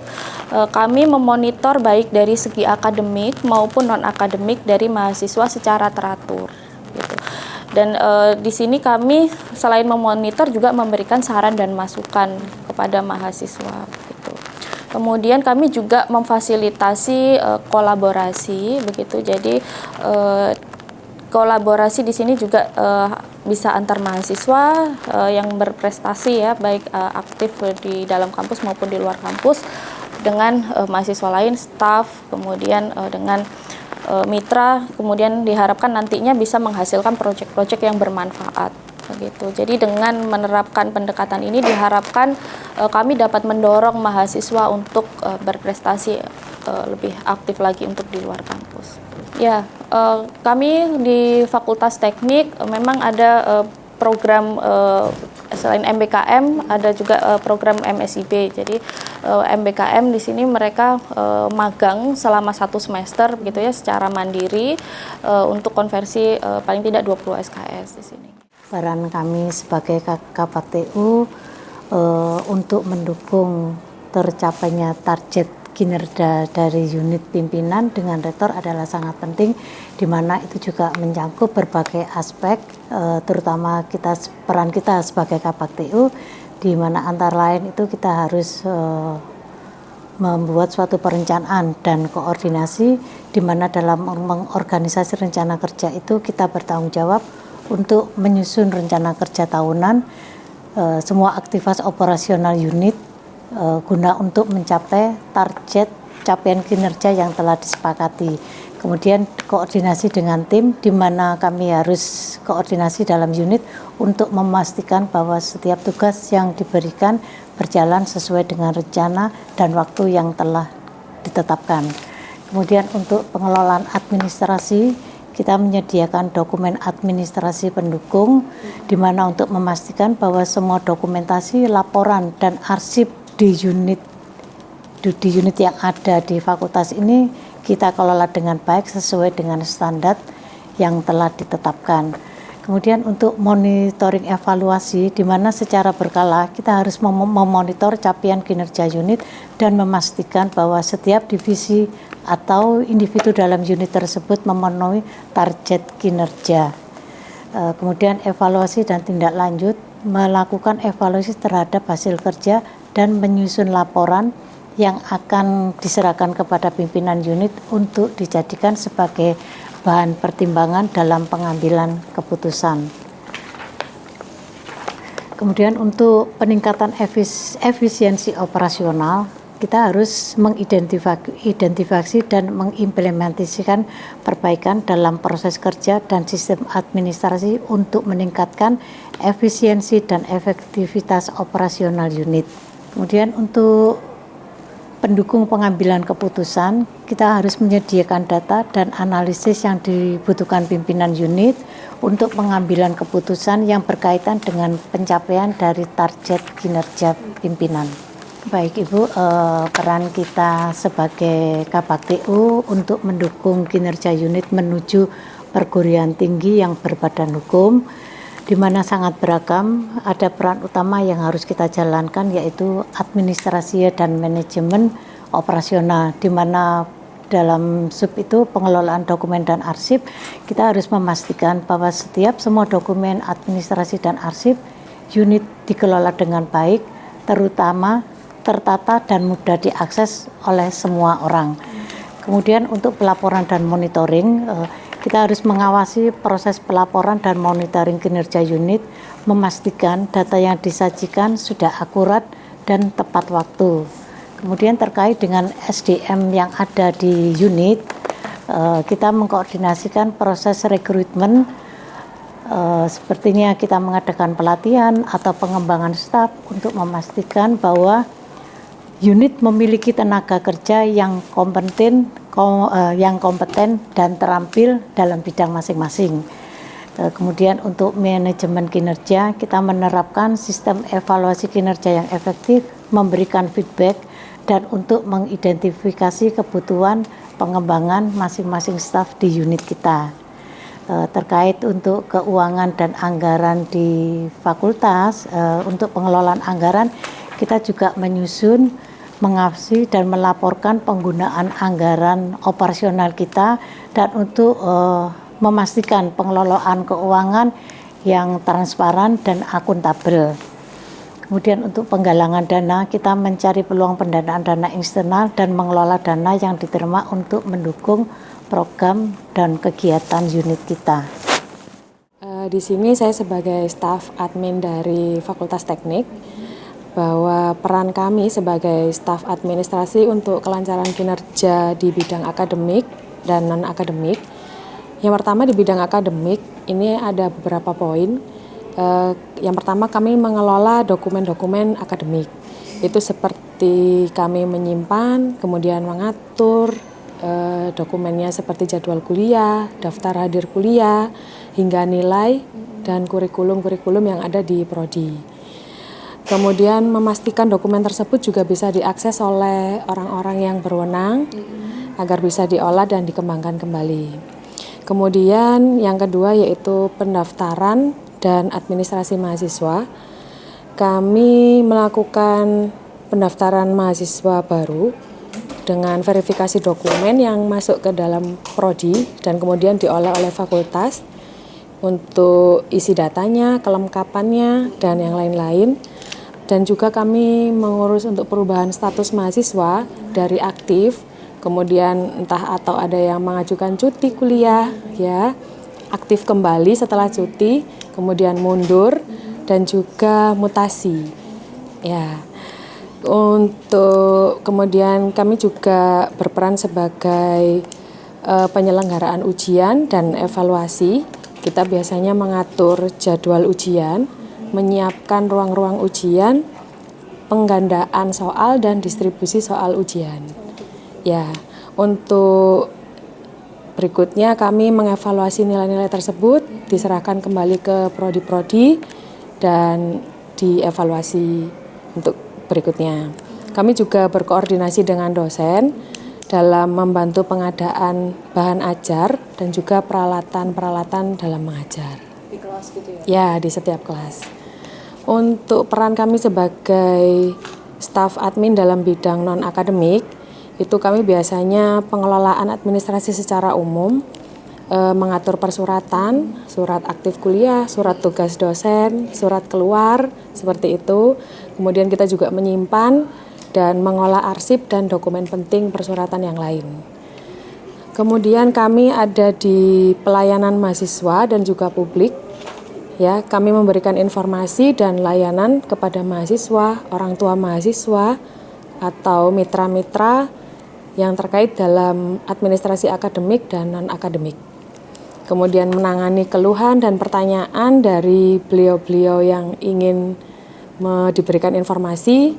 kami memonitor baik dari segi akademik maupun non-akademik dari mahasiswa secara teratur gitu. Dan di sini kami selain memonitor juga memberikan saran dan masukan kepada mahasiswa gitu. Kemudian kami juga memfasilitasi kolaborasi begitu. Jadi kolaborasi di sini juga bisa antar mahasiswa yang berprestasi ya, baik aktif di dalam kampus maupun di luar kampus, dengan mahasiswa lain, staf, kemudian dengan mitra, kemudian diharapkan nantinya bisa menghasilkan proyek-proyek yang bermanfaat begitu. Jadi dengan menerapkan pendekatan ini diharapkan kami dapat mendorong mahasiswa untuk berprestasi lebih aktif lagi untuk di luar kampus. Ya, kami di Fakultas Teknik memang ada program selain MBKM ada juga program MSIB. Jadi MBKM di sini mereka magang selama 1 semester begitu ya, secara mandiri untuk konversi paling tidak 20 SKS di sini. Peran kami sebagai KPTU untuk mendukung tercapainya target kinerja dari unit pimpinan dengan rektor adalah sangat penting, di mana itu juga menyangkut berbagai aspek, terutama peran kita sebagai KPTU, di mana antara lain itu kita harus membuat suatu perencanaan dan koordinasi, di mana dalam mengorganisasi rencana kerja itu kita bertanggung jawab untuk menyusun rencana kerja tahunan, semua aktivitas operasional unit, guna untuk mencapai target capaian kinerja yang telah disepakati. Kemudian koordinasi dengan tim, di mana kami harus koordinasi dalam unit untuk memastikan bahwa setiap tugas yang diberikan berjalan sesuai dengan rencana dan waktu yang telah ditetapkan. Kemudian untuk pengelolaan administrasi, kita menyediakan dokumen administrasi pendukung, di mana untuk memastikan bahwa semua dokumentasi, laporan, dan arsip di unit yang ada di fakultas ini kita kelola dengan baik sesuai dengan standar yang telah ditetapkan. Kemudian untuk monitoring evaluasi, di mana secara berkala kita harus memonitor capaian kinerja unit dan memastikan bahwa setiap divisi atau individu dalam unit tersebut memenuhi target kinerja. Kemudian evaluasi dan tindak lanjut, melakukan evaluasi terhadap hasil kerja dan menyusun laporan yang akan diserahkan kepada pimpinan unit untuk dijadikan sebagai bahan pertimbangan dalam pengambilan keputusan. Kemudian untuk peningkatan efisiensi operasional, kita harus mengidentifikasi dan mengimplementasikan perbaikan dalam proses kerja dan sistem administrasi untuk meningkatkan efisiensi dan efektivitas operasional unit. Kemudian untuk pendukung pengambilan keputusan, kita harus menyediakan data dan analisis yang dibutuhkan pimpinan unit untuk pengambilan keputusan yang berkaitan dengan pencapaian dari target kinerja pimpinan. Baik Ibu, peran kita sebagai Kabakti.U untuk mendukung kinerja unit menuju perguruan tinggi yang berbadan hukum, di mana sangat beragam. Ada peran utama yang harus kita jalankan, yaitu administrasi dan manajemen operasional, di mana dalam sub itu pengelolaan dokumen dan arsip, kita harus memastikan bahwa semua dokumen administrasi dan arsip unit dikelola dengan baik, terutama tertata dan mudah diakses oleh semua orang. Kemudian untuk pelaporan dan monitoring, kita harus mengawasi proses pelaporan dan monitoring kinerja unit, memastikan data yang disajikan sudah akurat dan tepat waktu. Kemudian terkait dengan SDM yang ada di unit, kita mengkoordinasikan proses rekrutmen, sepertinya kita mengadakan pelatihan atau pengembangan staf untuk memastikan bahwa unit memiliki tenaga kerja yang kompeten dan terampil dalam bidang masing-masing. Kemudian untuk manajemen kinerja, kita menerapkan sistem evaluasi kinerja yang efektif, memberikan feedback, dan untuk mengidentifikasi kebutuhan pengembangan masing-masing staf di unit kita. Terkait untuk keuangan dan anggaran di fakultas, untuk pengelolaan anggaran, kita juga menyusun, mengawasi dan melaporkan penggunaan anggaran operasional kita, dan untuk memastikan pengelolaan keuangan yang transparan dan akuntabel. Kemudian untuk penggalangan dana, kita mencari peluang pendanaan dana eksternal dan mengelola dana yang diterima untuk mendukung program dan kegiatan unit kita. Di sini saya sebagai staf admin dari Fakultas Teknik, bahwa peran kami sebagai staf administrasi untuk kelancaran kinerja di bidang akademik dan non-akademik. Yang pertama di bidang akademik, ini ada beberapa poin. Yang pertama, kami mengelola dokumen-dokumen akademik. Itu seperti kami menyimpan, kemudian mengatur dokumennya seperti jadwal kuliah, daftar hadir kuliah, hingga nilai dan kurikulum-kurikulum yang ada di prodi. Kemudian memastikan dokumen tersebut juga bisa diakses oleh orang-orang yang berwenang agar bisa diolah dan dikembangkan kembali. Kemudian yang kedua yaitu pendaftaran dan administrasi mahasiswa. Kami melakukan pendaftaran mahasiswa baru dengan verifikasi dokumen yang masuk ke dalam prodi dan kemudian diolah oleh fakultas untuk isi datanya, kelengkapannya, dan yang lain-lain. Dan juga kami mengurus untuk perubahan status mahasiswa dari aktif, kemudian entah atau ada yang mengajukan cuti kuliah, ya, aktif kembali setelah cuti, kemudian mundur, dan juga mutasi. Ya, untuk kemudian kami juga berperan sebagai penyelenggaraan ujian dan evaluasi. Kita biasanya mengatur jadwal ujian, menyiapkan ruang-ruang ujian, penggandaan soal dan distribusi soal ujian. Ya, untuk berikutnya kami mengevaluasi nilai-nilai tersebut, diserahkan kembali ke prodi-prodi dan dievaluasi untuk berikutnya. Kami juga berkoordinasi dengan dosen dalam membantu pengadaan bahan ajar dan juga peralatan-peralatan dalam mengajar. Di kelas gitu ya? Ya, di setiap kelas. Untuk peran kami sebagai staf admin dalam bidang non-akademik, itu kami biasanya pengelolaan administrasi secara umum, mengatur persuratan, surat aktif kuliah, surat tugas dosen, surat keluar, seperti itu. Kemudian kita juga menyimpan dan mengolah arsip dan dokumen penting persuratan yang lain. Kemudian kami ada di pelayanan mahasiswa dan juga publik. Ya, kami memberikan informasi dan layanan kepada mahasiswa, orang tua mahasiswa, atau mitra-mitra yang terkait dalam administrasi akademik dan non-akademik. Kemudian menangani keluhan dan pertanyaan dari beliau-beliau yang ingin diberikan informasi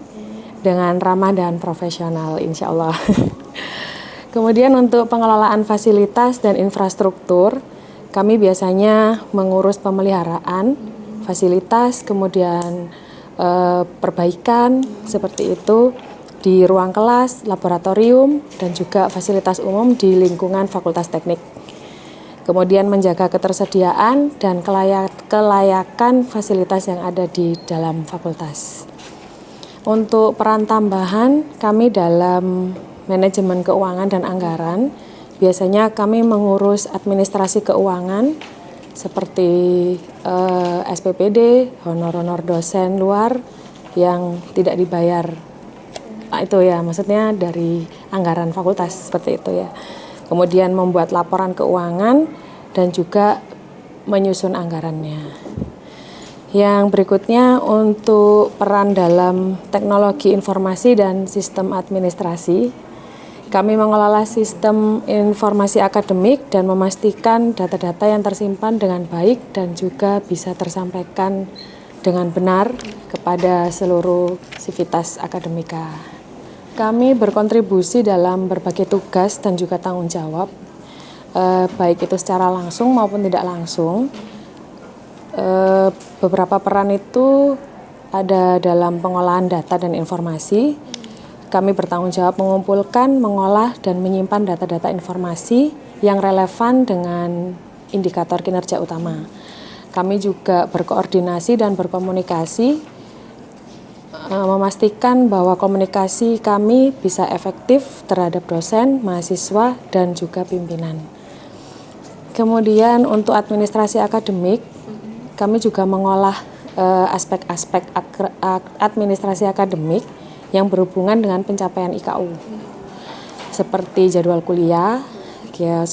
dengan ramah dan profesional, insya Allah. Kemudian untuk pengelolaan fasilitas dan infrastruktur, kami biasanya mengurus pemeliharaan fasilitas, kemudian perbaikan seperti itu di ruang kelas, laboratorium, dan juga fasilitas umum di lingkungan Fakultas Teknik. Kemudian menjaga ketersediaan dan kelayakan fasilitas yang ada di dalam fakultas. Untuk peran tambahan, kami dalam manajemen keuangan dan anggaran, biasanya kami mengurus administrasi keuangan seperti SPPD, honor-honor dosen luar yang tidak dibayar. Nah, itu ya, maksudnya dari anggaran fakultas seperti itu ya. Kemudian membuat laporan keuangan dan juga menyusun anggarannya. Yang berikutnya untuk peran dalam teknologi informasi dan sistem administrasi. Kami mengelola sistem informasi akademik dan memastikan data-data yang tersimpan dengan baik dan juga bisa tersampaikan dengan benar kepada seluruh sivitas akademika. Kami berkontribusi dalam berbagai tugas dan juga tanggung jawab, baik itu secara langsung maupun tidak langsung. Beberapa peran itu ada dalam pengolahan data dan informasi. Kami bertanggung jawab mengumpulkan, mengolah, dan menyimpan data-data informasi yang relevan dengan indikator kinerja utama. Kami juga berkoordinasi dan berkomunikasi, memastikan bahwa komunikasi kami bisa efektif terhadap dosen, mahasiswa, dan juga pimpinan. Kemudian untuk administrasi akademik, kami juga mengolah aspek-aspek administrasi akademik yang berhubungan dengan pencapaian IKU, seperti jadwal kuliah,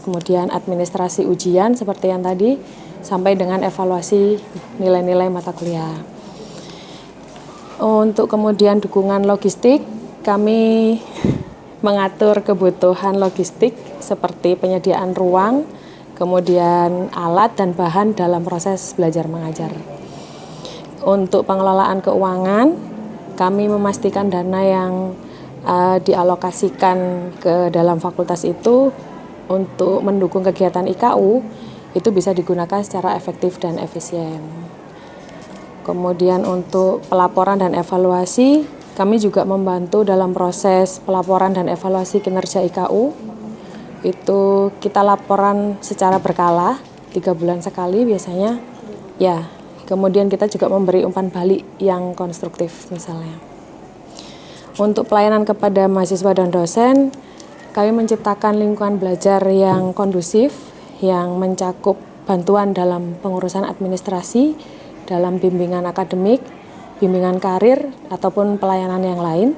kemudian administrasi ujian seperti yang tadi, sampai dengan evaluasi nilai-nilai mata kuliah. Untuk kemudian dukungan logistik, kami mengatur kebutuhan logistik seperti penyediaan ruang, kemudian alat dan bahan dalam proses belajar mengajar. Untuk pengelolaan keuangan, kami memastikan dana yang dialokasikan ke dalam fakultas itu untuk mendukung kegiatan IKU itu bisa digunakan secara efektif dan efisien. Kemudian untuk pelaporan dan evaluasi, kami juga membantu dalam proses pelaporan dan evaluasi kinerja IKU. Itu kita laporan secara berkala, 3 bulan sekali biasanya. Ya, kemudian kita juga memberi umpan balik yang konstruktif misalnya. Untuk pelayanan kepada mahasiswa dan dosen, kami menciptakan lingkungan belajar yang kondusif, yang mencakup bantuan dalam pengurusan administrasi, dalam bimbingan akademik, bimbingan karir, ataupun pelayanan yang lain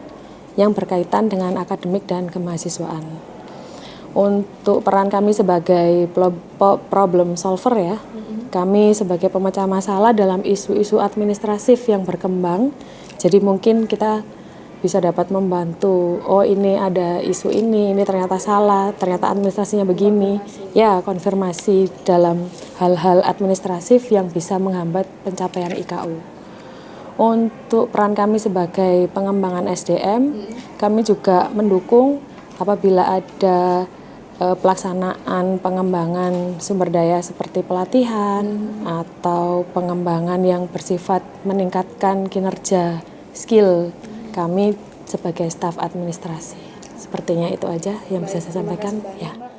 yang berkaitan dengan akademik dan kemahasiswaan. Untuk peran kami sebagai problem solver ya, kami sebagai pemecah masalah dalam isu-isu administratif yang berkembang. Jadi mungkin kita bisa dapat membantu. Oh, ini ada isu ini ternyata salah, ternyata administrasinya begini. Ya, konfirmasi dalam hal-hal administratif yang bisa menghambat pencapaian IKU. Untuk peran kami sebagai pengembangan SDM, kami juga mendukung apabila ada pelaksanaan pengembangan sumber daya seperti pelatihan atau pengembangan yang bersifat meningkatkan kinerja skill kami sebagai staf administrasi. Sepertinya itu aja yang bisa saya sampaikan. Ya.